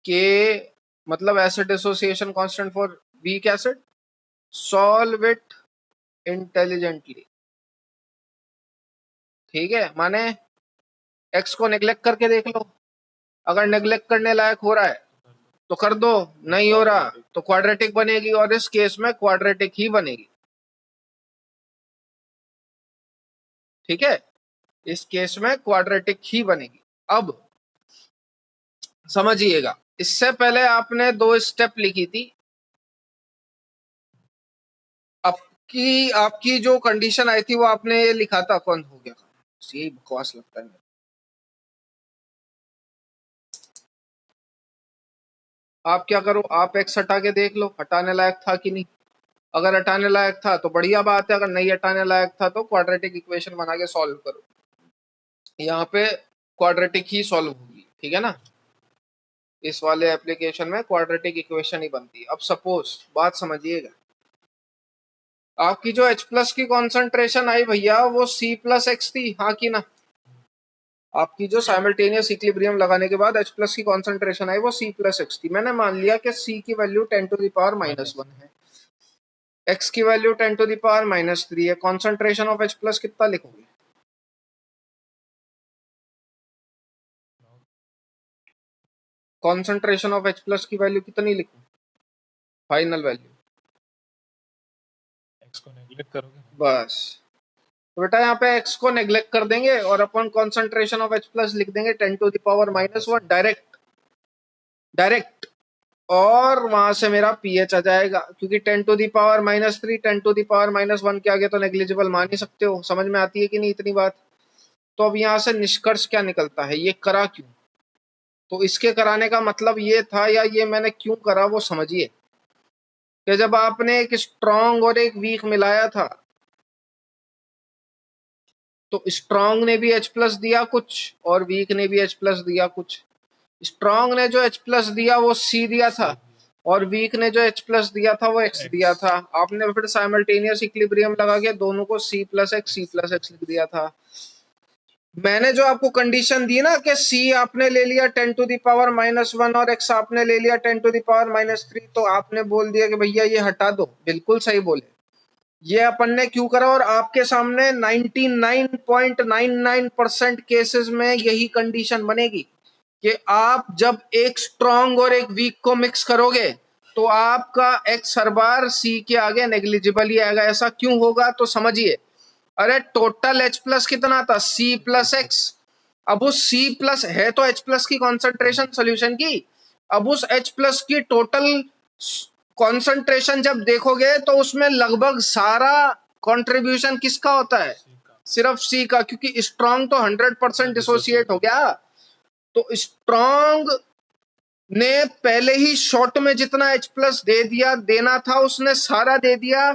K मतलब acid association constant for weak acid, solve it intelligently. ठीक है, माने एक्स को नेग्लेक्ट करके देख लो, अगर नेग्लेक्ट करने लायक हो रहा है तो कर दो, नहीं हो रहा तो क्वाड्रेटिक बनेगी, और इस केस में क्वाड्रेटिक ही बनेगी। ठीक है, इस केस में क्वाड्रेटिक ही बनेगी। अब समझिएगा, इससे पहले आपने दो स्टेप लिखी थी, आपकी आपकी जो कंडीशन आई थी वो आपने ये लिखा था, कौन हो गया? यही बकवास लगता है। आप क्या करो, आप एक्स हटा के देख लो हटाने लायक था कि नहीं। अगर हटाने लायक था तो बढ़िया बात है, अगर नहीं हटाने लायक था तो क्वाड्रेटिक इक्वेशन बना के सॉल्व करो। यहाँ पे क्वाड्रेटिक ही सॉल्व होगी। ठीक है ना, इस वाले एप्लीकेशन में क्वाड्रेटिक इक्वेशन ही बनती है। अब सपोज बात समझिएगा, आपकी जो H प्लस की कॉन्सेंट्रेशन आई भैया वो C प्लस एक्स थी, हाँ कि ना? आपकी जो साइमल्टेनियस इक्विलिब्रियम लगाने के बाद H प्लस की कॉन्सेंट्रेशन आई वो C प्लस एक्स थी। मैंने मान लिया कि C की value 10 to the power minus 1 है, X की value 10 to the power minus 3 है। कॉन्सेंट्रेशन ऑफ H प्लस कितना लिखोगे? कॉन्सेंट्रेशन ऑफ H प्लस की वैल्यू कितनी लिखूं? फाइनल वैल्यू एक्स को नेग्लेक्ट करोगे बस। तो बेटा यहाँ पे x को नेग्लेक्ट कर देंगे और अपन कॉन्सेंट्रेशन ऑफ H प्लस लिख देंगे 10 to the power minus 1 direct direct, और वहां से मेरा pH आ जाएगा, क्योंकि 10 to the power minus 3 10 to the power minus 1 के आगे तो नेग्लिजिबल मान ही सकते हो। समझ में आती है कि नहीं इतनी बात? तो अब यहाँ से निष्कर्ष क्या निकलता है, ये करा क्यों? तो इसके कराने का मतलब ये था, या ये मैंने क्यों करा वो समझिए, कि जब आपने एक स्ट्रॉन्ग और एक वीक मिलाया था तो स्ट्रॉन्ग ने भी H प्लस दिया कुछ और वीक ने भी H प्लस दिया कुछ। स्ट्रॉन्ग ने जो H प्लस दिया वो C दिया था, और वीक ने जो H प्लस दिया था वो X दिया था। आपने फिर साइमल्टेनियस इक्विलिब्रियम लगा के दोनों को C प्लस एक्स लिख दिया था। मैंने जो आपको कंडीशन दी ना कि C आपने ले लिया 10 टू दी पावर माइनस 1 और X आपने ले लिया 10 टू दी पावर माइनस 3, तो आपने बोल दिया कि भैया ये हटा दो। बिल्कुल सही बोले, ये अपन ने क्यों करा, और आपके सामने 99.99% केसेस में यही कंडीशन बनेगी कि आप जब एक स्ट्रॉन्ग और एक वीक को मिक्स करोगे तो आपका एक्स हर बार सी के आगे नेग्लिजिबल ही आएगा। ऐसा क्यों होगा तो समझिए, अरे टोटल H प्लस कितना था? C plus x. अब उस C प्लस है तो H प्लस की कॉन्सेंट्रेशन सोल्यूशन की, अब उस H प्लस की टोटल कॉन्सेंट्रेशन जब देखोगे तो उसमें लगभग सारा कंट्रीब्यूशन किसका होता है? सिर्फ C का, क्योंकि स्ट्रॉन्ग तो 100% डिसोसिएट हो गया। तो स्ट्रॉन्ग ने पहले ही शॉट में जितना H प्लस दे दिया, देना था उसने सारा दे दिया।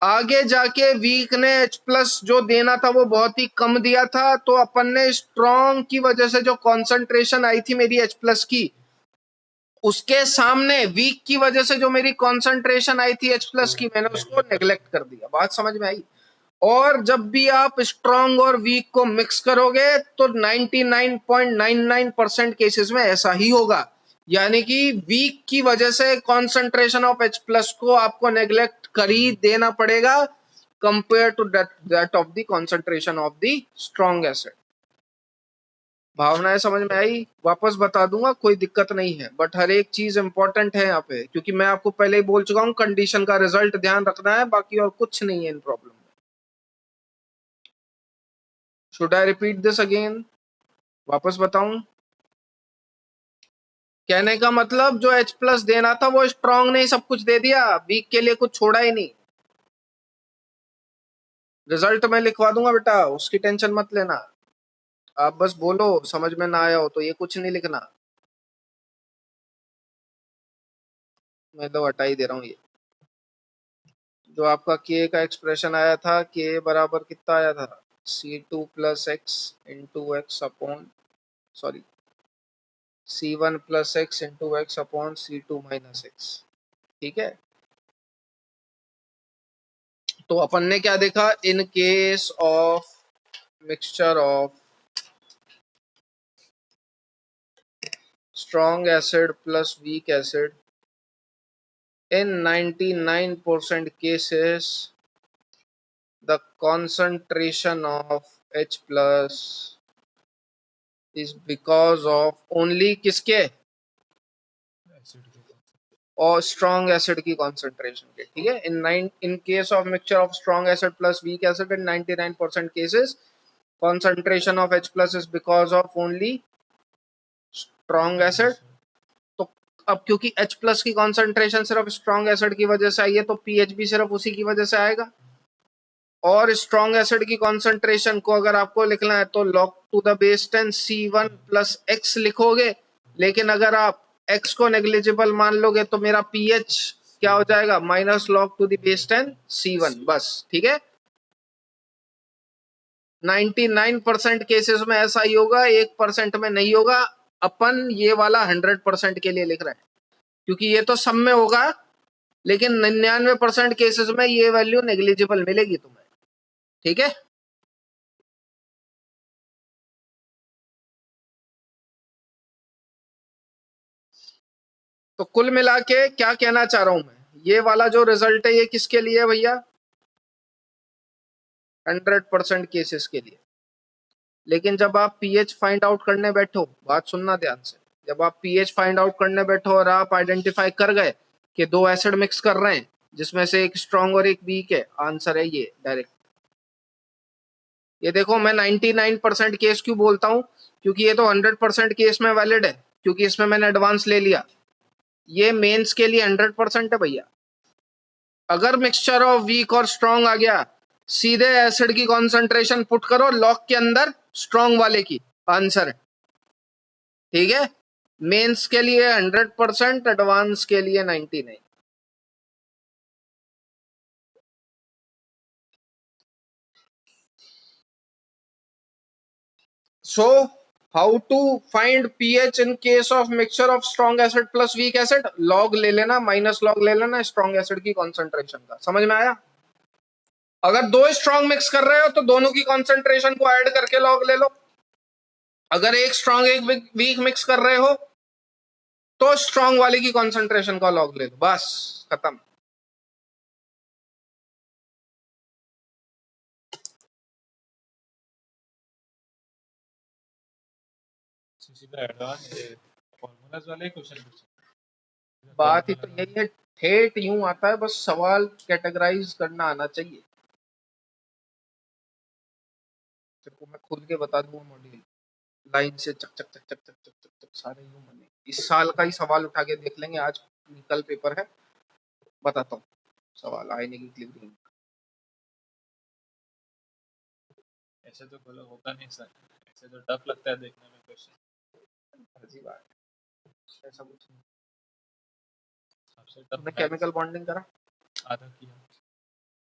आगे जाके वीक ने H प्लस जो देना था वो बहुत ही कम दिया था, तो अपन ने स्ट्रॉन्ग की वजह से जो कॉन्सेंट्रेशन आई थी मेरी H प्लस की, उसके सामने वीक की वजह से जो मेरी कॉन्सेंट्रेशन आई थी H+ की, मैंने उसको नेग्लेक्ट कर दिया। बात समझ में आई? और जब भी आप स्ट्रॉन्ग और वीक को मिक्स करोगे तो 99.99% केसेस में ऐसा ही होगा, यानी कि वीक की वजह से कॉन्सेंट्रेशन ऑफ H+ को आपको नेग्लेक्ट कर ही देना पड़ेगा compare to that of the concentration of the strong acid. भावनाएं समझ में आई? वापस बता दूंगा, कोई दिक्कत नहीं है, बट हर एक चीज इंपॉर्टेंट है यहाँ पे, क्योंकि मैं आपको पहले ही बोल चुका हूँ कंडीशन का रिजल्ट ध्यान रखना है, बाकी और कुछ नहीं है इन प्रॉब्लम में। Should I repeat this again? वापस बताऊं? कहने का मतलब जो H+ देना था वो स्ट्रॉन्ग ने सब कुछ दे दिया, वीक के लिए कुछ छोड़ा ही नहीं। रिजल्ट मैं लिखवा दूंगा बेटा, उसकी टेंशन मत लेना। आप बस बोलो समझ में ना आया हो तो, ये कुछ नहीं लिखना, मैं तो हटा ही दे रहा हूँ। ये जो आपका के का एक्सप्रेशन आया था, के बराबर कितना आया था, C2 + x into X upon, sorry, C1 + x into X upon C2 - x। ठीक है, तो अपन ने क्या देखा, इन case of mixture of strong acid plus weak acid, in 99% cases the concentration of H plus is because of only किसके, और strong acid की concentration के। ठीक है, in case of mixture of strong acid plus weak acid in 99% cases concentration of H plus is because of only strong acid। तो अब क्योंकि H+ की कॉन्सेंट्रेशन सिर्फ स्ट्रॉन्ग एसिड की वजह से आई है, तो पीएच भी सिर्फ उसी की वजह से आएगा। और स्ट्रॉन्ग एसिड की कॉन्सेंट्रेशन को अगर आपको लिखना है तो log to the base 10 C1 + x लिखोगे, लेकिन अगर आप x को नेग्लिजिबल मान लोगे तो मेरा पीएच क्या हो जाएगा, -log to the base 10 C1, बस। ठीक है, 99% केसेस में ऐसा ही होगा, 1% में नहीं होगा। अपन ये वाला 100% के लिए लिख रहे हैं, क्योंकि ये तो सब में होगा, लेकिन 99% केसेस में ये वैल्यू नेग्लिजिबल मिलेगी तुम्हें। ठीक है, तो कुल मिला के क्या कहना चाह रहा हूं मैं, ये वाला जो रिजल्ट है ये किसके लिए है भैया, 100% केसेस के लिए। लेकिन जब आप पीएच फाइंड आउट करने बैठो, बात सुनना ध्यान से, जब आप पीएच फाइंड आउट करने बैठो और आप आइडेंटिफाई कर गए कि दो एसिड मिक्स कर रहे हैं जिसमें से एक स्ट्रॉन्ग और एक वीक है, आंसर है ये डायरेक्ट। ये देखो, मैं 99% केस क्यों बोलता हूं, क्योंकि ये तो 100% केस में वैलिड है, क्योंकि इसमें मैंने एडवांस ले लिया। ये मेंस के लिए 100% है भैया। अगर मिक्सचर ऑफ वीक और स्ट्रॉन्ग आ गया, सीधे एसिड की कॉन्सेंट्रेशन पुट करो लॉग के अंदर स्ट्रॉन्ग वाले की, आंसर है। ठीक है, मेंस के लिए 100%, एडवांस के लिए 99। So how to find pH in case of mixture of strong acid plus weak acid, log ले लेना, -log ले लेना स्ट्रॉन्ग एसिड की कॉन्सेंट्रेशन का। समझ में आया? अगर दो स्ट्रॉन्ग मिक्स कर रहे हो तो दोनों की कॉन्सेंट्रेशन को ऐड करके लॉग ले लो। अगर एक स्ट्रॉन्ग एक वीक मिक्स कर रहे हो तो स्ट्रॉन्ग वाले की कॉन्सेंट्रेशन का लॉग ले लो, बस खत्म। बात ही तो यही है, ठेठ यूं आता है, बस सवाल कैटेगराइज करना आना चाहिए। तेरे मैं खुद के बता दूंगा मॉड्यूल, लाइन से चक चक चक चक चक चक चक चक सारे यूं बने। इस साल का ही सवाल उठा के देख लेंगे, आज कल पेपर है, बताता हूँ सवाल आए नहीं क्लिक। ऐसे तो बोलो होता नहीं सर, ऐसे तो टफ लगता है देखने में क्वेश्चन। फर्जी बात है, ऐसा कुछ नहीं। सबसे टफ तुमने केमिकल बॉन्डिंग करा? आधा किया।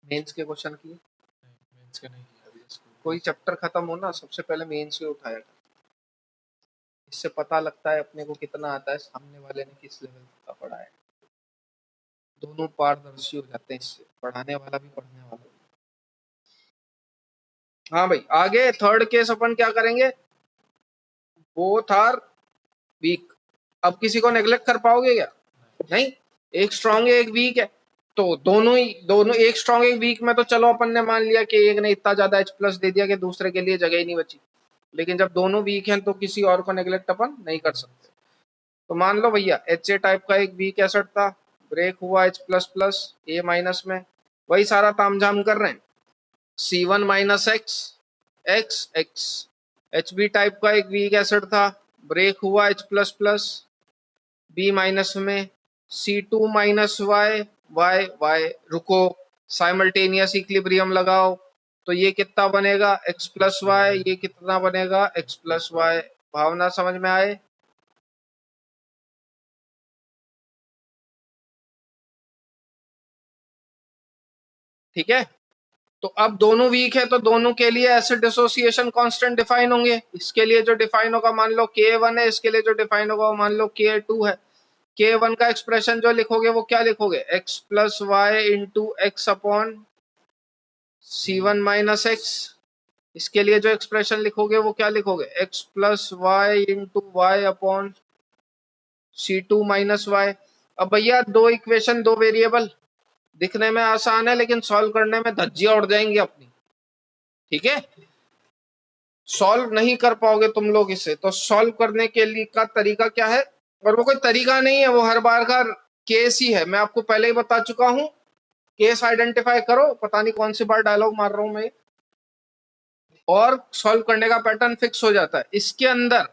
मेंस के क्वेश्चन किए? नहीं, मेंस के नहीं किया अभी। कोई चैप्टर खत्म हो ना, सबसे पहले मेंस के उठाया था। इससे पता लगता है अपने को कितना आता है, सामने वाले ने किस लेवल का पढ़ा है। दोनों पारदर्शी हो जाते हैं इससे, पढ़ाने वाला भी पढ़ने वाला भी। हाँ भाई, आगे थर्ड केस अपन क्या करेंगे, बोथ आर वीक। अब किसी को नेग्लेक्ट कर पाओगे क्या? नहीं, एक स्ट्रांग है एक वीक है, तो दोनों एक स्ट्रांग एक वीक में तो चलो अपन ने मान लिया कि एक ने इतना ज्यादा H प्लस दे दिया कि दूसरे के लिए जगह ही नहीं बची। लेकिन जब दोनों वीक हैं तो किसी और को नेग्लेक्ट अपन नहीं कर सकते। तो मान लो भैया एच ए टाइप का एक वीक एसिड था, ब्रेक हुआ H plus plus A minus में, वही सारा तामझाम कर रहे हैं, C1 minus X X X. H B type का एक वीक एसिड था, ब्रेक हुआ H plus plus B minus में, C2 minus Y Y Y. रुको, साइमल्टेनियस इक्विलिब्रियम लगाओ, तो ये कितना बनेगा x प्लस वाई, ये कितना बनेगा x प्लस वाई। भावना समझ में आए? ठीक है, तो अब दोनों वीक है तो दोनों के लिए एसिड डिसोसिएशन कांस्टेंट डिफाइन होंगे। इसके लिए जो डिफाइन होगा मान लो K1 है, इसके लिए जो डिफाइन होगा मान लो K2 है। K1 का एक्सप्रेशन जो लिखोगे वो क्या लिखोगे, x plus Y into X upon C1 minus X. इसके लिए जो एक्सप्रेशन लिखोगे वो क्या लिखोगे, x plus Y into Y upon C2 minus Y. अब भैया दो इक्वेशन दो वेरिएबल, दिखने में आसान है लेकिन सॉल्व करने में धज्जियां उड़ जाएंगी अपनी। ठीक है, सॉल्व नहीं कर पाओगे तुम लोग इसे। तो सॉल्व करने के लिए का तरीका क्या है, और वो कोई तरीका नहीं है, वो हर बार का केस ही है। मैं आपको पहले ही बता चुका हूं, केस आइडेंटिफाई करो, पता नहीं कौन सी बार डायलॉग मार रहा हूं मैं, और सॉल्व करने का पैटर्न फिक्स हो जाता है। इसके अंदर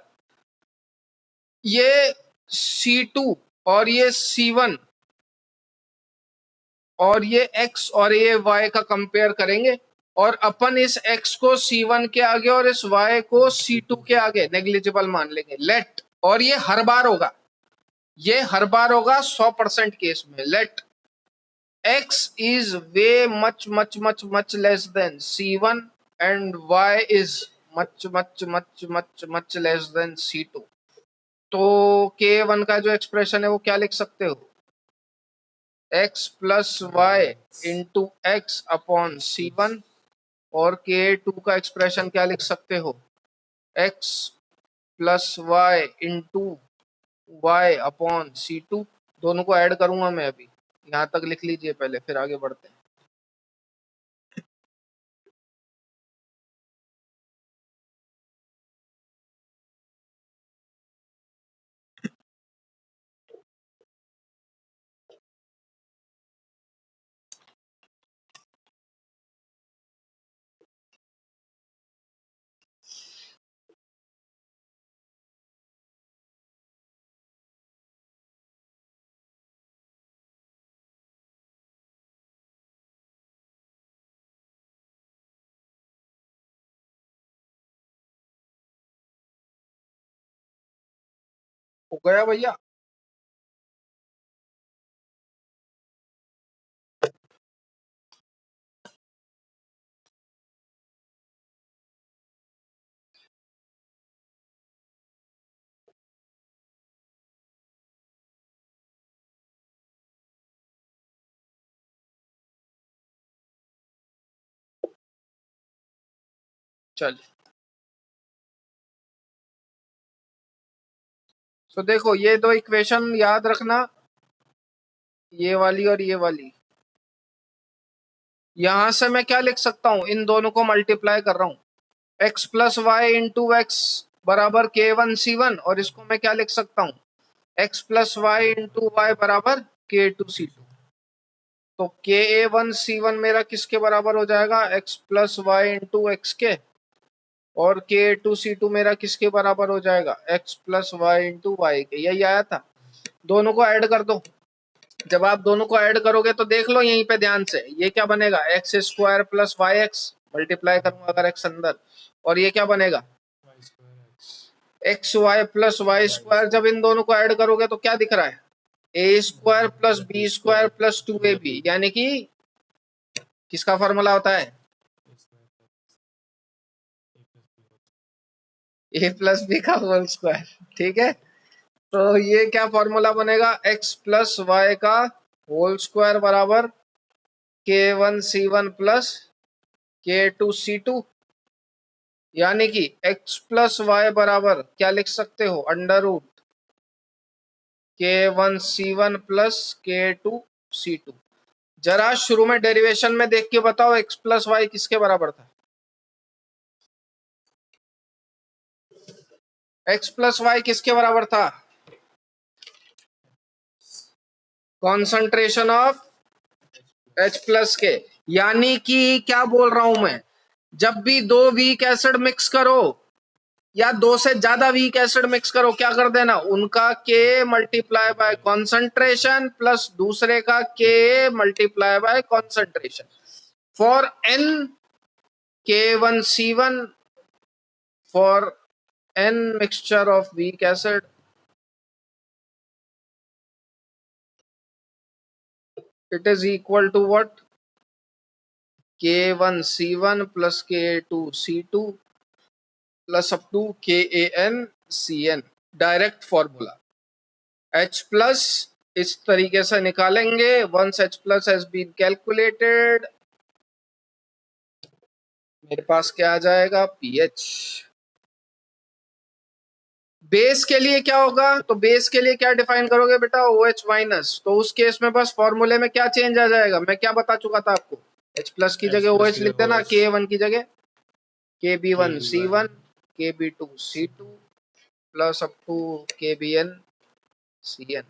ये C2 और ये C1 और ये x और ये y का कंपेयर करेंगे, और अपन इस x को C1 के आगे और इस y को C2 के आगे नेग्लिजिबल मान लेंगे, लेट। और ये हर बार होगा, ये हर बार होगा 100% केस में। Let x is way much much much much less than C1 and y is much much much much much less than C2। तो K1 का जो एक्सप्रेशन है वो क्या लिख सकते हो, x plus Y into X upon C1, और K2 का एक्सप्रेशन क्या लिख सकते हो, x plus Y into Y upon C2। दोनों को ऐड करूंगा मैं अभी, यहां तक लिख लीजिए पहले, फिर आगे बढ़ते हैं। हो गया भैया? चल, तो देखो ये दो इक्वेशन याद रखना, ये वाली और ये वाली। यहां से मैं क्या लिख सकता हूं, इन दोनों को मल्टीप्लाई कर रहा हूं, x plus Y into X बराबर K1 C1, और इसको मैं क्या लिख सकता हूं, x plus Y into Y बराबर K2 C2। तो K1 C1 मेरा किसके बराबर हो जाएगा, x plus Y into X के, और K2 C2 मेरा किसके बराबर हो जाएगा, x plus Y into Y के। यही आया था, दोनों को ऐड कर दो। जब आप दोनों को ऐड करोगे तो देख लो यहीं पे ध्यान से, ये क्या बनेगा, X square plus Y X, multiply करूंगा अगर एक्स अंदर, और ये क्या बनेगा, X Y plus Y square. जब इन दोनों को ऐड करोगे तो क्या दिख रहा है, A square plus B square plus 2ab, यानी कि किसका फॉर्मूला होता है, ए प्लस बी का होल स्क्वायर, ठीक है। तो ये क्या फॉर्मूला बनेगा, एक्स प्लस वाई का होल स्क्वायर बराबर k1c1 प्लस k2c2, यानी कि x प्लस वाई बराबर क्या लिख सकते हो, under root k1c1 plus k2c2। जरा शुरू में डेरिवेशन में देख के बताओ x प्लस वाई किसके बराबर था, x प्लस वाई किसके बराबर था, कॉन्सेंट्रेशन ऑफ H प्लस के। यानी कि क्या बोल रहा हूं मैं, जब भी दो वीक एसिड मिक्स करो या दो से ज्यादा वीक एसिड मिक्स करो, क्या कर देना, उनका K multiply by concentration plus दूसरे का K multiply by concentration. For N K1C1, for N mixture of weak acid, it is equal to what, K1C1 plus K2C2 plus up to KANCN। Direct formula H plus इस तरीके से निकालेंगे, once H plus has been calculated, मेरे पास क्या आ जाएगा, पीएच। बेस के लिए क्या होगा, तो बेस के लिए क्या डिफाइन करोगे बेटा, OH माइनस, तो उस केस में बस फॉर्मूले में क्या चेंज आ जाएगा, मैं क्या बता चुका था आपको, H प्लस की जगह OH लिख देना, K1 की जगह KB1C1 KB2C2 plus up to KBnCN।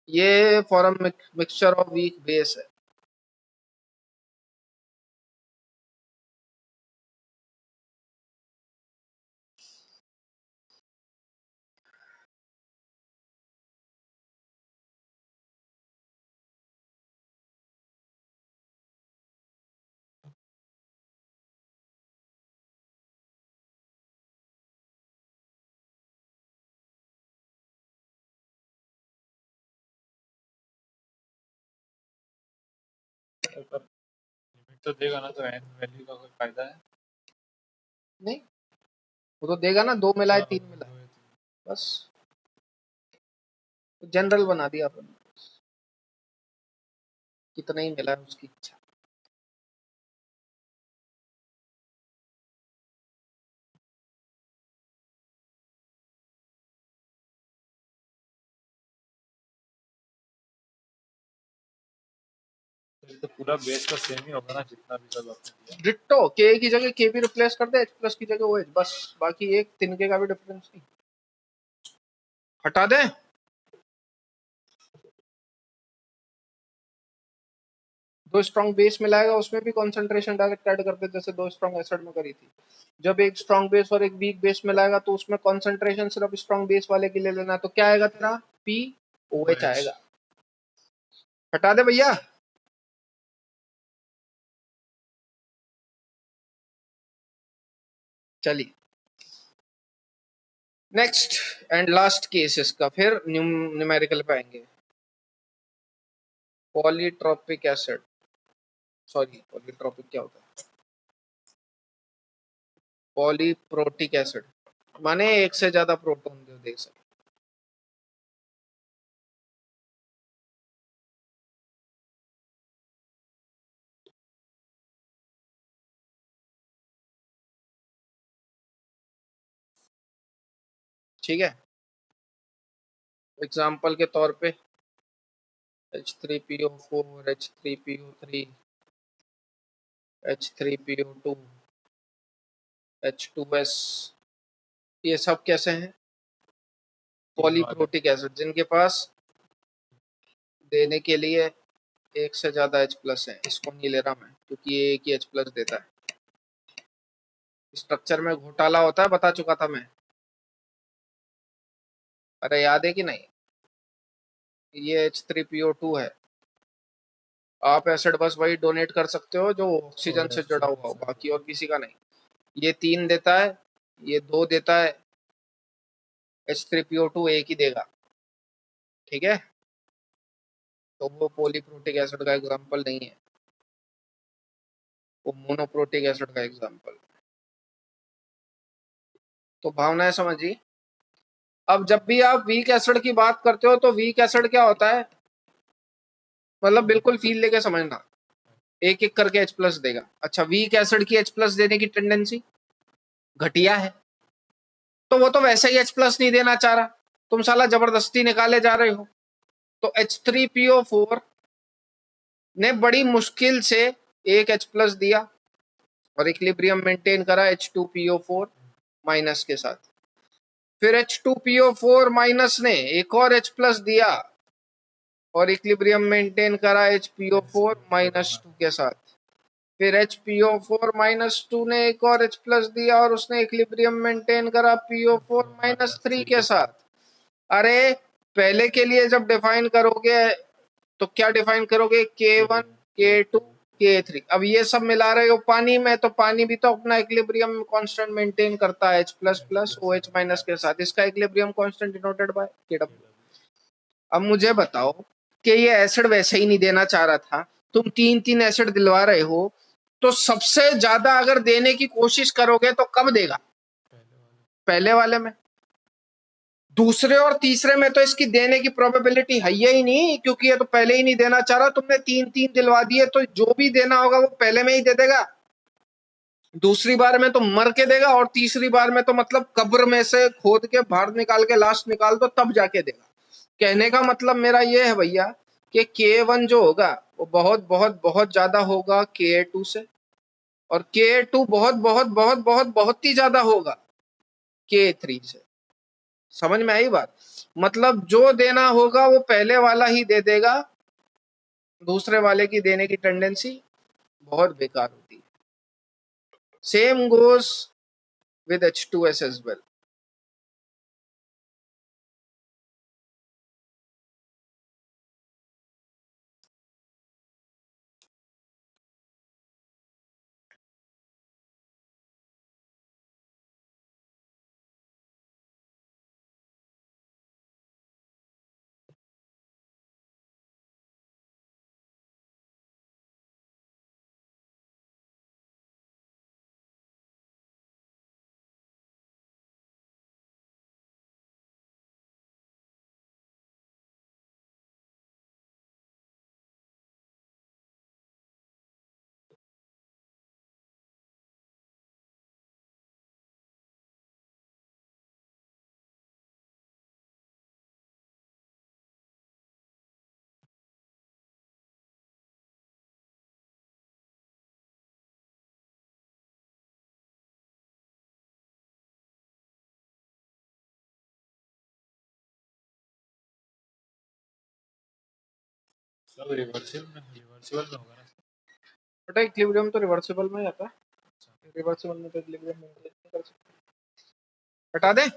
ये for mixture of weak base है। तो देगा ना, तो एन वैल्यू का कोई फायदा है नहीं, वो तो देगा ना, 2 मिला है 3 मिला है, बस जनरल बना दिया अपन, कितना ही मिला है उसकी इच्छा। तो पूरा बेस का सेम ही होगा ना, जितना भी सब आपने दिया। डिट्टो, के की जगह के भी रिप्लेस कर दे, एच प्लस की जगह OH, बस बाकी एक तिनके का भी डिफरेंस नहीं, हटा दे। दो स्ट्रॉन्ग बेस मिलाएगा, उसमें भी कंसंट्रेशन डायरेक्ट ऐड कर दे, जैसे दो स्ट्रॉन्ग एसिड में करी थी। जब एक स्ट्रॉन्ग बेस और एक वीक बेस मिलाएगा तो उसमें कंसंट्रेशन सिर्फ स्ट्रॉन्ग बेस वाले की ले लेना, तो क्या आएगा तेरा, POH आएगा। हटा दे भैया। चलिए नेक्स्ट एंड लास्ट केस इसका, फिर न्यूमेरिकल पे आएंगे। पॉलीट्रोपिक एसिड, सॉरी पॉलीट्रोपिक क्या होता है, पॉलीप्रोटिक एसिड, माने एक से ज्यादा प्रोटॉन दे सकते। ठीक है, एग्जाम्पल के तौर पे H3PO4 H3PO3 H3PO2 H2S, ये सब कैसे हैं, पॉलीप्रोटिक एसिड, जिनके पास देने के लिए एक से ज्यादा H प्लस है। इसको नहीं ले रहा मैं क्योंकि ये एक ही H प्लस देता है। स्ट्रक्चर में घोटाला होता है, बता चुका था मैं, अरे याद है कि नहीं, ये H3PO2 है, आप एसिड बस वही डोनेट कर सकते हो जो ऑक्सीजन से जुड़ा हुआ हो, बाकी और किसी का नहीं। ये 3 देता है, ये 2 देता है, H3PO2 एक ही देगा, ठीक है, तो वो पॉलीप्रोटिक एसिड का एग्जाम्पल नहीं है, वो मोनोप्रोटिक एसिड का एग्जाम्पल। तो भावनाएं समझिए। अब जब भी आप वीक एसिड की बात करते हो तो वीक एसिड क्या होता है, मतलब बिल्कुल फील लेके समझना, एक एक करके H प्लस देगा। अच्छा, वीक एसिड की H प्लस देने की टेंडेंसी घटिया है, तो वो तो वैसे ही H प्लस नहीं देना चाह रहा, तुम साला जबरदस्ती निकाले जा रहे हो। तो H3PO4 ने बड़ी मुश्किल से एक H प्लस दिया और इक्विलिब्रियम मेंटेन करा H2PO4 माइनस के साथ। फिर H2PO4 माइनस ने एक और H प्लस दिया और इक्विलिब्रियम मेंटेन करा HPO4 माइनस 2 के साथ। फिर HPO4 माइनस 2 ने एक और H प्लस दिया और उसने इक्विलिब्रियम मेंटेन करा PO4 माइनस 3 के साथ। अरे पहले के लिए जब डिफाइन करोगे तो क्या डिफाइन करोगे, K1 K2 K3। अब ये सब मिला रहे हो पानी में, तो पानी भी तो अपना इक्विलिब्रियम कांस्टेंट मेंटेन करता है H plus plus OH minus के साथ। इसका equilibrium constant denoted by Kw। अब मुझे बताओ कि ये एसिड वैसे ही नहीं देना चाह रहा था, तुम तीन तीन एसिड दिलवा रहे हो, तो सबसे ज्यादा अगर देने की कोशिश करोगे तो कब देगा, पहले वाले में। दूसरे और तीसरे में तो इसकी देने की प्रोबेबिलिटी है ही नहीं, क्योंकि ये तो पहले ही नहीं देना चाह रहा। तुमने तीन तीन दिलवा दिए तो जो भी देना होगा वो पहले में ही दे देगा, दूसरी बार में तो मर के देगा, और तीसरी बार में तो मतलब कब्र में से खोद के बाहर निकाल के लाश निकाल दो तब जाके देगा। कहने का मतलब मेरा ये है भैया कि K1 जो होगा वो बहुत बहुत बहुत ज्यादा होगा Ka2 से, और Ka2 बहुत बहुत बहुत बहुत बहुत ही ज्यादा होगा K3 से। समझ में आई बात? मतलब जो देना होगा वो पहले वाला ही दे देगा, दूसरे वाले की देने की टेंडेंसी बहुत बेकार होती है। Same goes with H2S as well. सब रिवर्सिबल में होगा ना। बट इक्विलिब्रियम तो रिवर्सिबल में आता है, रिवर्सिबल में तो इक्विलिब्रियम मेंटेन नहीं कर सकते। हटा दे।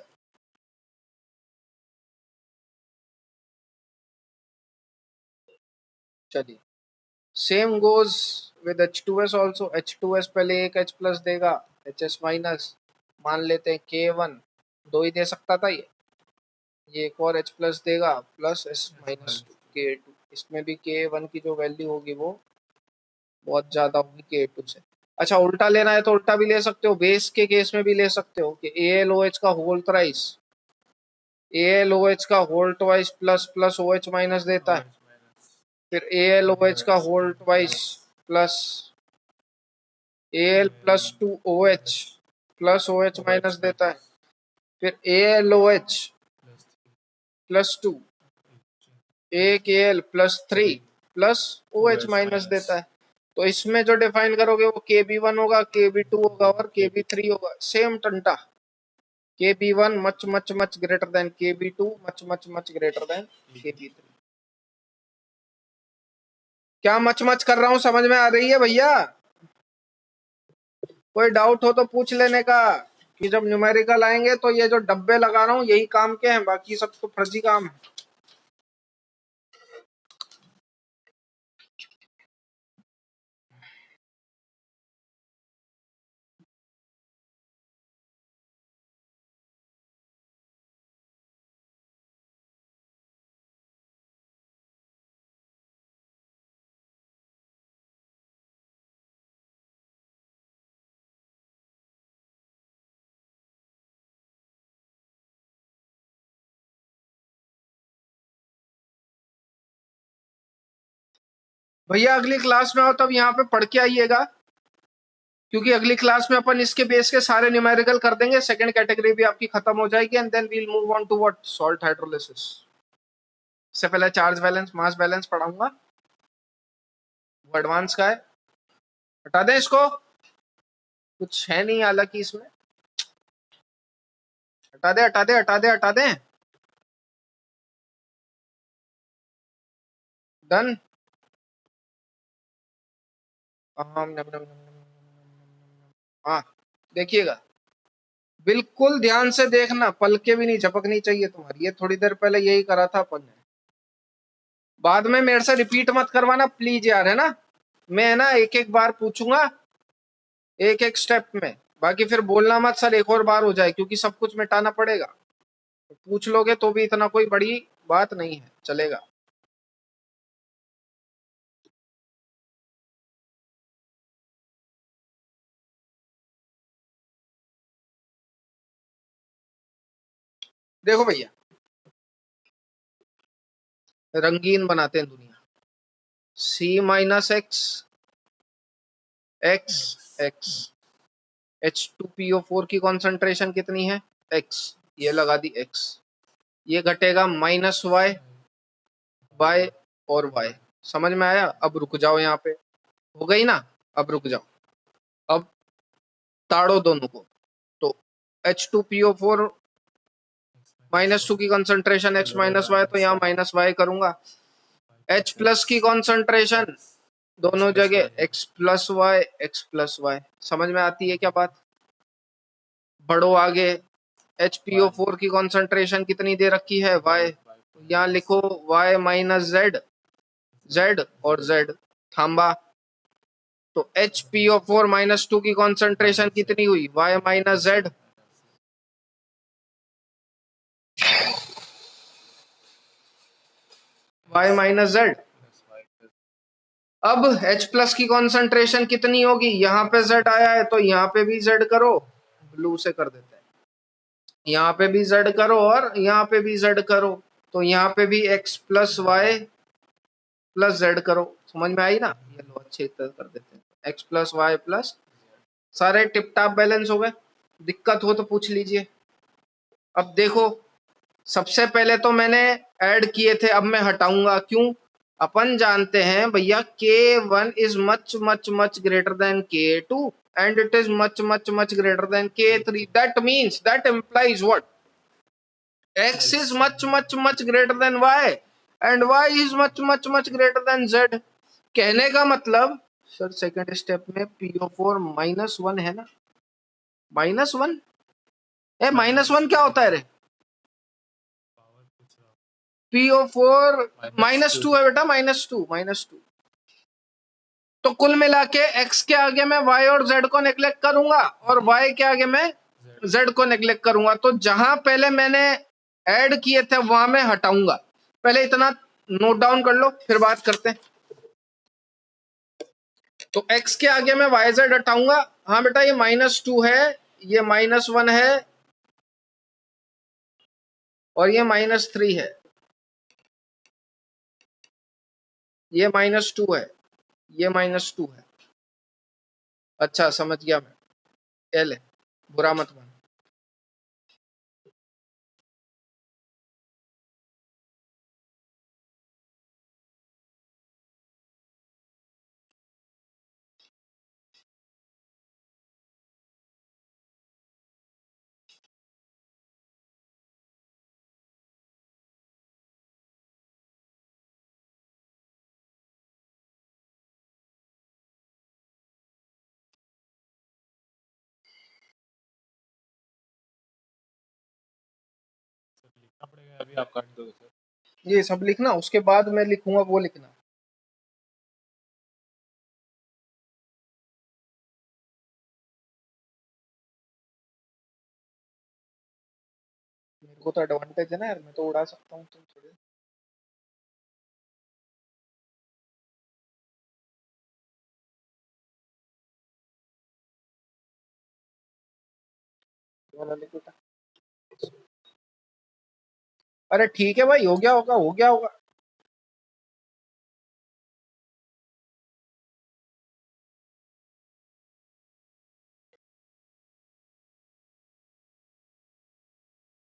चलिए, same goes with H2S also. H2S पहले एक H प्लस देगा, HS माइनस, मान लेते हैं K1 दो ही दे सकता था ये एक और H प्लस देगा प्लस S माइनस K2। इसमें भी K1 की जो वैल्यू होगी वो बहुत ज्यादा होगी K2 से। अच्छा, उल्टा लेना है तो उल्टा भी ले सकते हो, बेस के केस में भी ले सकते हो कि AlOH का होल थ्राइस AlOH का whole twice plus plus OH minus देता है, फिर AlOH का whole twice plus Al plus 2OH plus OH minus देता है, फिर AlOH प्लस 2 एक Al plus 3 plus OH minus देता है। तो इसमें जो डिफाइन करोगे वो Kb1 होगा, Kb2 होगा और Kb3 होगा। सेम टंटा, Kb1 much much much greater than Kb2, much much much greater than Kb3। क्या मच मच कर रहा हूं, समझ में आ रही है भैया? कोई डाउट हो तो पूछ लेने का, कि जब न्यूमेरिकल आएंगे तो ये जो डब्बे लगा रहा हूँ यही काम के हैं, बाकी सब तो फर्जी काम है। भैया अगली क्लास में आओ तब यहाँ पे पढ़ के आइएगा, क्योंकि अगली क्लास में अपन इसके बेस के सारे न्यूमेरिकल कर देंगे, सेकंड कैटेगरी भी आपकी खत्म हो जाएगी, and then we will move on to what, salt hydrolysis. इससे पहले चार्ज बैलेंस, मास बैलेंस पढ़ाऊंगा, वो एडवांस का है। हटा दें इसको, कुछ है नहीं हालांकि इसमें, हटा दे हटा दे हटा दे हटा दे। डन। हाँ देखिएगा, बिल्कुल ध्यान से देखना, पलके भी नहीं झपकनी चाहिए तुम्हारी। ये थोड़ी देर पहले यही करा था अपन ने, बाद में मेरे से रिपीट मत करवाना प्लीज यार, है ना। मैं है ना एक एक बार पूछूंगा, एक एक स्टेप में, बाकी फिर बोलना मत सर एक और बार हो जाए, क्योंकि सब कुछ मिटाना पड़ेगा। पूछ लोगे तो भी इतना कोई बड़ी बात नहीं है, चलेगा। देखो भैया, रंगीन बनाते हैं दुनिया। C minus X, X, x, H2PO4 की कॉन्सेंट्रेशन कितनी है, x, ये लगा दी x, ये घटेगा माइनस वाई, वाई और y। समझ में आया। अब रुक जाओ, यहाँ पे हो गई ना, अब रुक जाओ, अब ताड़ो दोनों को। तो H2PO4 -2 की कंसंट्रेशन x माइनस वाई, तो यहाँ माइनस वाई करूंगा। H प्लस की कंसंट्रेशन दोनों जगह x plus y, x plus y. समझ में आती है क्या बात। बढ़ो आगे, HPO4 की कंसंट्रेशन कितनी दे रखी है, y, यहाँ लिखो y माइनस z, z और z थांबा। तो HPO4 -2 की कंसंट्रेशन कितनी हुई, y minus z, y minus z। अब H प्लस की कॉन्सेंट्रेशन कितनी होगी, यहाँ पे Z आया है तो यहाँ पे भी Z करो, ब्लू से कर देते हैं, यहाँ पे भी Z करो और यहाँ पे भी Z करो, तो यहाँ पे भी X plus y plus Z करो। समझ में आई ना। ये लो अच्छे तरह कर देते हैं, X प्लस वाई प्लस, सारे टिप टाप बैलेंस हो गए। दिक्कत हो तो पूछ लीजिए। अब देखो, सबसे पहले तो मैंने ऐड किए थे, अब मैं हटाऊंगा, क्यों। अपन जानते हैं भैया K1 is much much much greater then K2 and it is much much much greater then K3। That means, that implies what, X is much much much greater than Y and Y is much much much greater than Z। कहने का मतलब सर सेकंड स्टेप में PO4 -1 है ना, -1, ए -1 क्या होता है रे, PO4 -2 है बेटा, -2। तो कुल मिला के X के आगे मैं Y और Z को नेग्लेक्ट करूंगा और Y के आगे मैं Z को नेग्लेक्ट करूंगा। तो जहां पहले मैंने ऐड किए थे वहां मैं हटाऊंगा। पहले इतना नोट डाउन कर लो, फिर बात करते हैं। तो X के आगे मैं YZ हटाऊंगा। हाँ बेटा, ये -2 है, ये -1 है और ये -3 है, ये -2 है, ये -2 है। अच्छा समझ गया मैं, L है, बुरा मत मान। लिखना पड़ेगा अभी, आप काट दोगे सर। ये सब लिखना, उसके बाद मैं लिखूंगा वो लिखना। मेरे को तो एडवांटेज है ना यार, मैं तो उड़ा सकता हूँ, तुम थोड़ी। वाला लिख बेटा। अरे ठीक है भाई, हो गया होगा, हो गया होगा।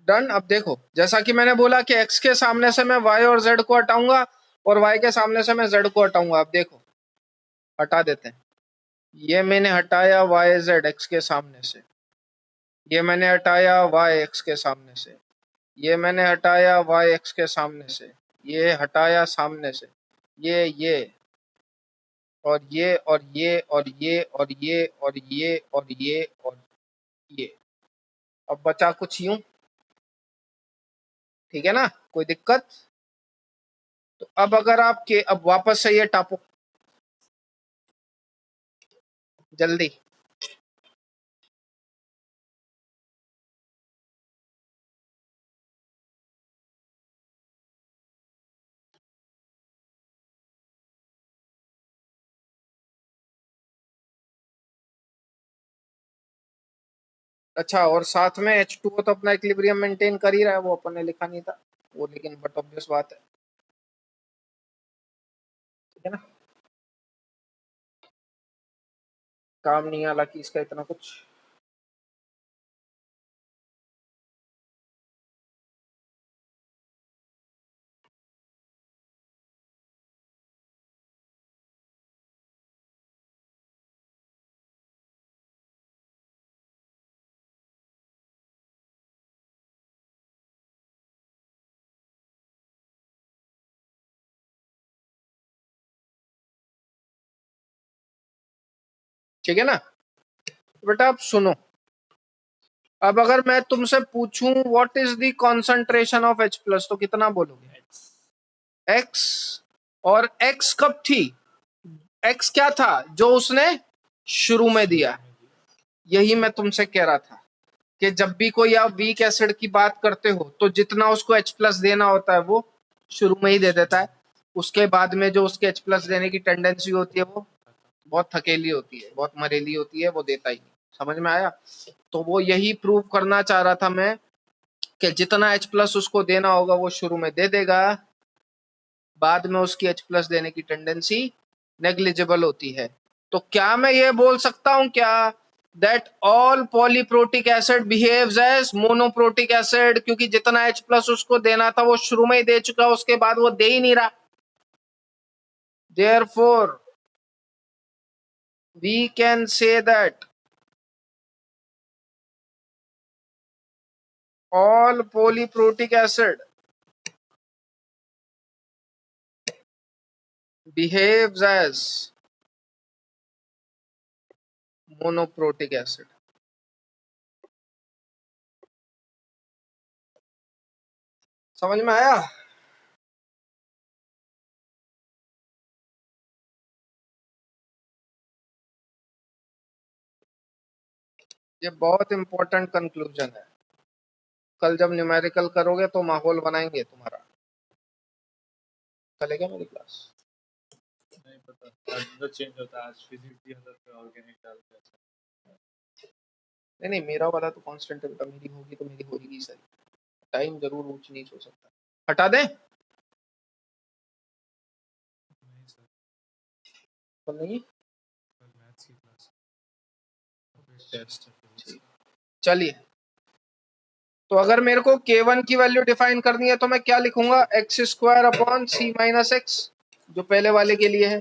डन। अब देखो, जैसा कि मैंने बोला कि x के सामने से मैं y और z को हटाऊंगा और y के सामने से मैं z को हटाऊंगा। अब देखो, हटा देते हैं। ये मैंने हटाया y z x के सामने से, ये मैंने हटाया y x के सामने से, ये मैंने हटाया y x के सामने से, ये हटाया सामने से, ये और ये और ये और ये और ये और ये और ये और ये। अब बचा कुछ यूं, ठीक है ना, कोई दिक्कत? तो अब अगर आपके, अब वापस से ये टापो जल्दी। अच्छा, और साथ में H2O तो अपना इक्विलिब्रियम मेंटेन कर ही रहा है, वो अपन ने लिखा नहीं था वो, लेकिन बट ऑब्वियस बात है, ठीक है ना, काम नहीं आला कि इसका इतना कुछ। ठीक है ना बेटा, आप सुनो। अब अगर मैं तुमसे पूछूं what is the concentration of H plus, तो कितना बोलोगे? X। और X कब थी? X क्या था जो उसने शुरू में दिया? यही मैं तुमसे कह रहा था कि जब भी कोई आप वीक एसिड की बात करते हो तो जितना उसको H प्लस देना होता है वो शुरू में ही दे देता है, उसके बाद में जो उसके H प्लस देने की टेंडेंसी होती है वो बहुत थकेली होती है, बहुत मरेली होती है, वो देता ही नहीं। समझ में आया? तो वो यही प्रूव करना चाह रहा था मैं कि जितना H प्लस उसको देना होगा वो शुरू में दे देगा, बाद में उसकी H प्लस देने की टेंडेंसी नेग्लिजिबल होती है। तो क्या मैं ये बोल सकता हूं क्या that all polyprotic acid behaves as monoprotic acid, क्योंकि जितना H प्लस उसको देना था वो शुरू में ही दे चुका, उसके बाद वो दे ही नहीं रहा। Therefore we can say that all polyprotic acid behaves as monoprotic acid। समझ में आया? ये बहुत इंपॉर्टेंट कंक्लूजन है, कल जब न्यूमेरिकल करोगे तो माहौल बनाएंगे तुम्हारा। चलेगा मेरी क्लास? नहीं पता, अंदर चेंज होता है, आज फिजिक्स की अंदर पे ऑर्गेनिक डालते हैं। नहीं मेरा वाला तो कांस्टेंट है बेटा, मेरी होगी तो मेरी होगी सही, टाइम जरूर ऊंच नीच हो सकता है। हटा दें? नहीं सर, तो नहीं, कल मैथ्स की क्लास, टेस्ट है फिजिक्स का। चलिए। तो अगर मेरे को K1 की वैल्यू डिफाइन करनी है तो मैं क्या लिखूंगा? एक्स स्क्वायर अपॉन सी माइनस एक्स, जो पहले वाले के लिए है।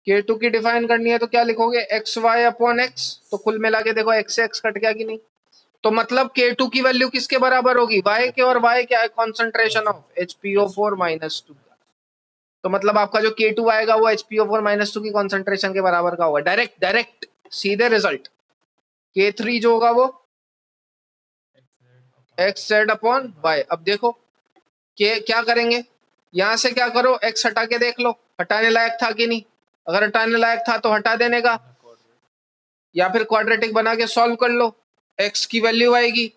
K2 की डिफाइन करनी है तो क्या लिखोगे? X y upon x. तो कुल मिला के देखो एक्स से एक्स कट गया कि नहीं? तो मतलब K2 की वैल्यू किसके बराबर होगी? Y के, और Y क्या है? कॉन्सेंट्रेशन ऑफ HPO4 माइनस 2 का। तो मतलब आपका जो K2 आएगा वो HPO4 माइनस 2 की कॉन्सेंट्रेशन के बराबर का होगा। डायरेक्ट डायरेक्ट सीधे रिजल्ट। K3 जो होगा वो एक्स जेड अपॉन वाई। अब देखो के क्या करेंगे, यहां से क्या करो, एक्स हटा के देख लो हटाने लायक था कि नहीं। अगर हटाने लायक था तो हटा देने का, या फिर क्वाड्रेटिक बना के सॉल्व कर लो। एक्स की वैल्यू आएगी,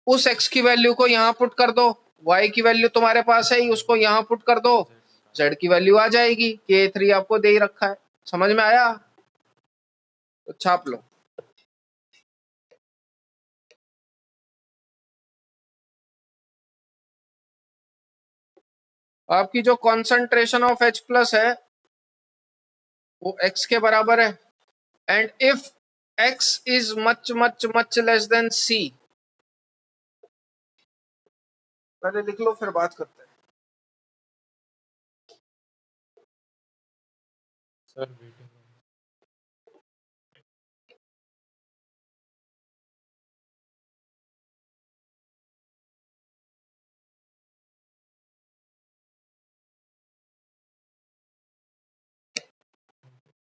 उस एक्स की वैल्यू को यहाँ पुट कर दो, वाई की वैल्यू तुम्हारे पास है ही, उसको यहाँ पुट कर दो, जेड की वैल्यू आ जाएगी। K3 आपको दे ही रखा है। समझ में आया? तो छाप लो। आपकी जो कॉन्सेंट्रेशन ऑफ H प्लस है वो x के बराबर है, and if x is much much much less than c, पहले लिख लो फिर बात करते हैं। सर वेटिंग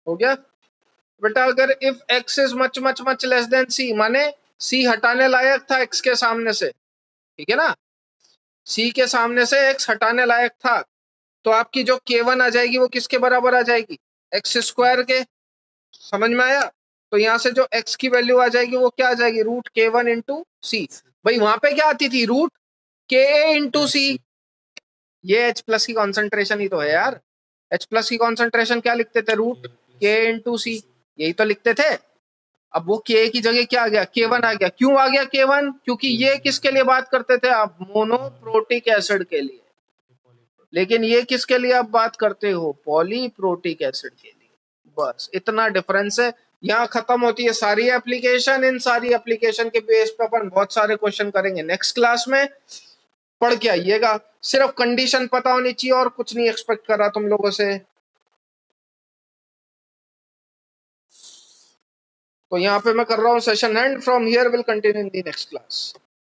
हो गया बेटा? अगर if x is much much much less than c, माने c हटाने लायक था x के सामने से, ठीक है ना, c के सामने से x हटाने लायक था, तो आपकी जो k1 आ जाएगी वो किसके बराबर आ जाएगी? x स्क्वायर के। समझ में आया? तो यहां से जो x की वैल्यू आ जाएगी वो क्या आ जाएगी? रूट k1 इंटू सी। भाई वहां पे क्या आती थी? Root ka into C. ये H प्लस की कॉन्सेंट्रेशन ही तो है यार। H प्लस की कॉन्सेंट्रेशन क्या लिखते थे? रूट k इंटू सी, यही तो लिखते थे। अब वो k की जगह क्या आ गया? k1 आ गया। क्यों आ गया k1? क्योंकि ये किसके लिए बात करते थे आप? मोनोप्रोटिक एसिड के लिए। लेकिन ये किसके लिए आप बात करते हो? पॉलीप्रोटिक एसिड के लिए। बस इतना डिफरेंस है। यहाँ खत्म होती है सारी एप्लीकेशन। इन सारी एप्लीकेशन के बेस पे अपन बहुत सारे क्वेश्चन करेंगे नेक्स्ट क्लास में। पढ़ के आइएगा। सिर्फ कंडीशन पता होनी चाहिए और कुछ नहीं एक्सपेक्ट कर रहा तुम लोगों से। तो यहाँ पे मैं कर रहा हूँ session and. From here will continue in the next class.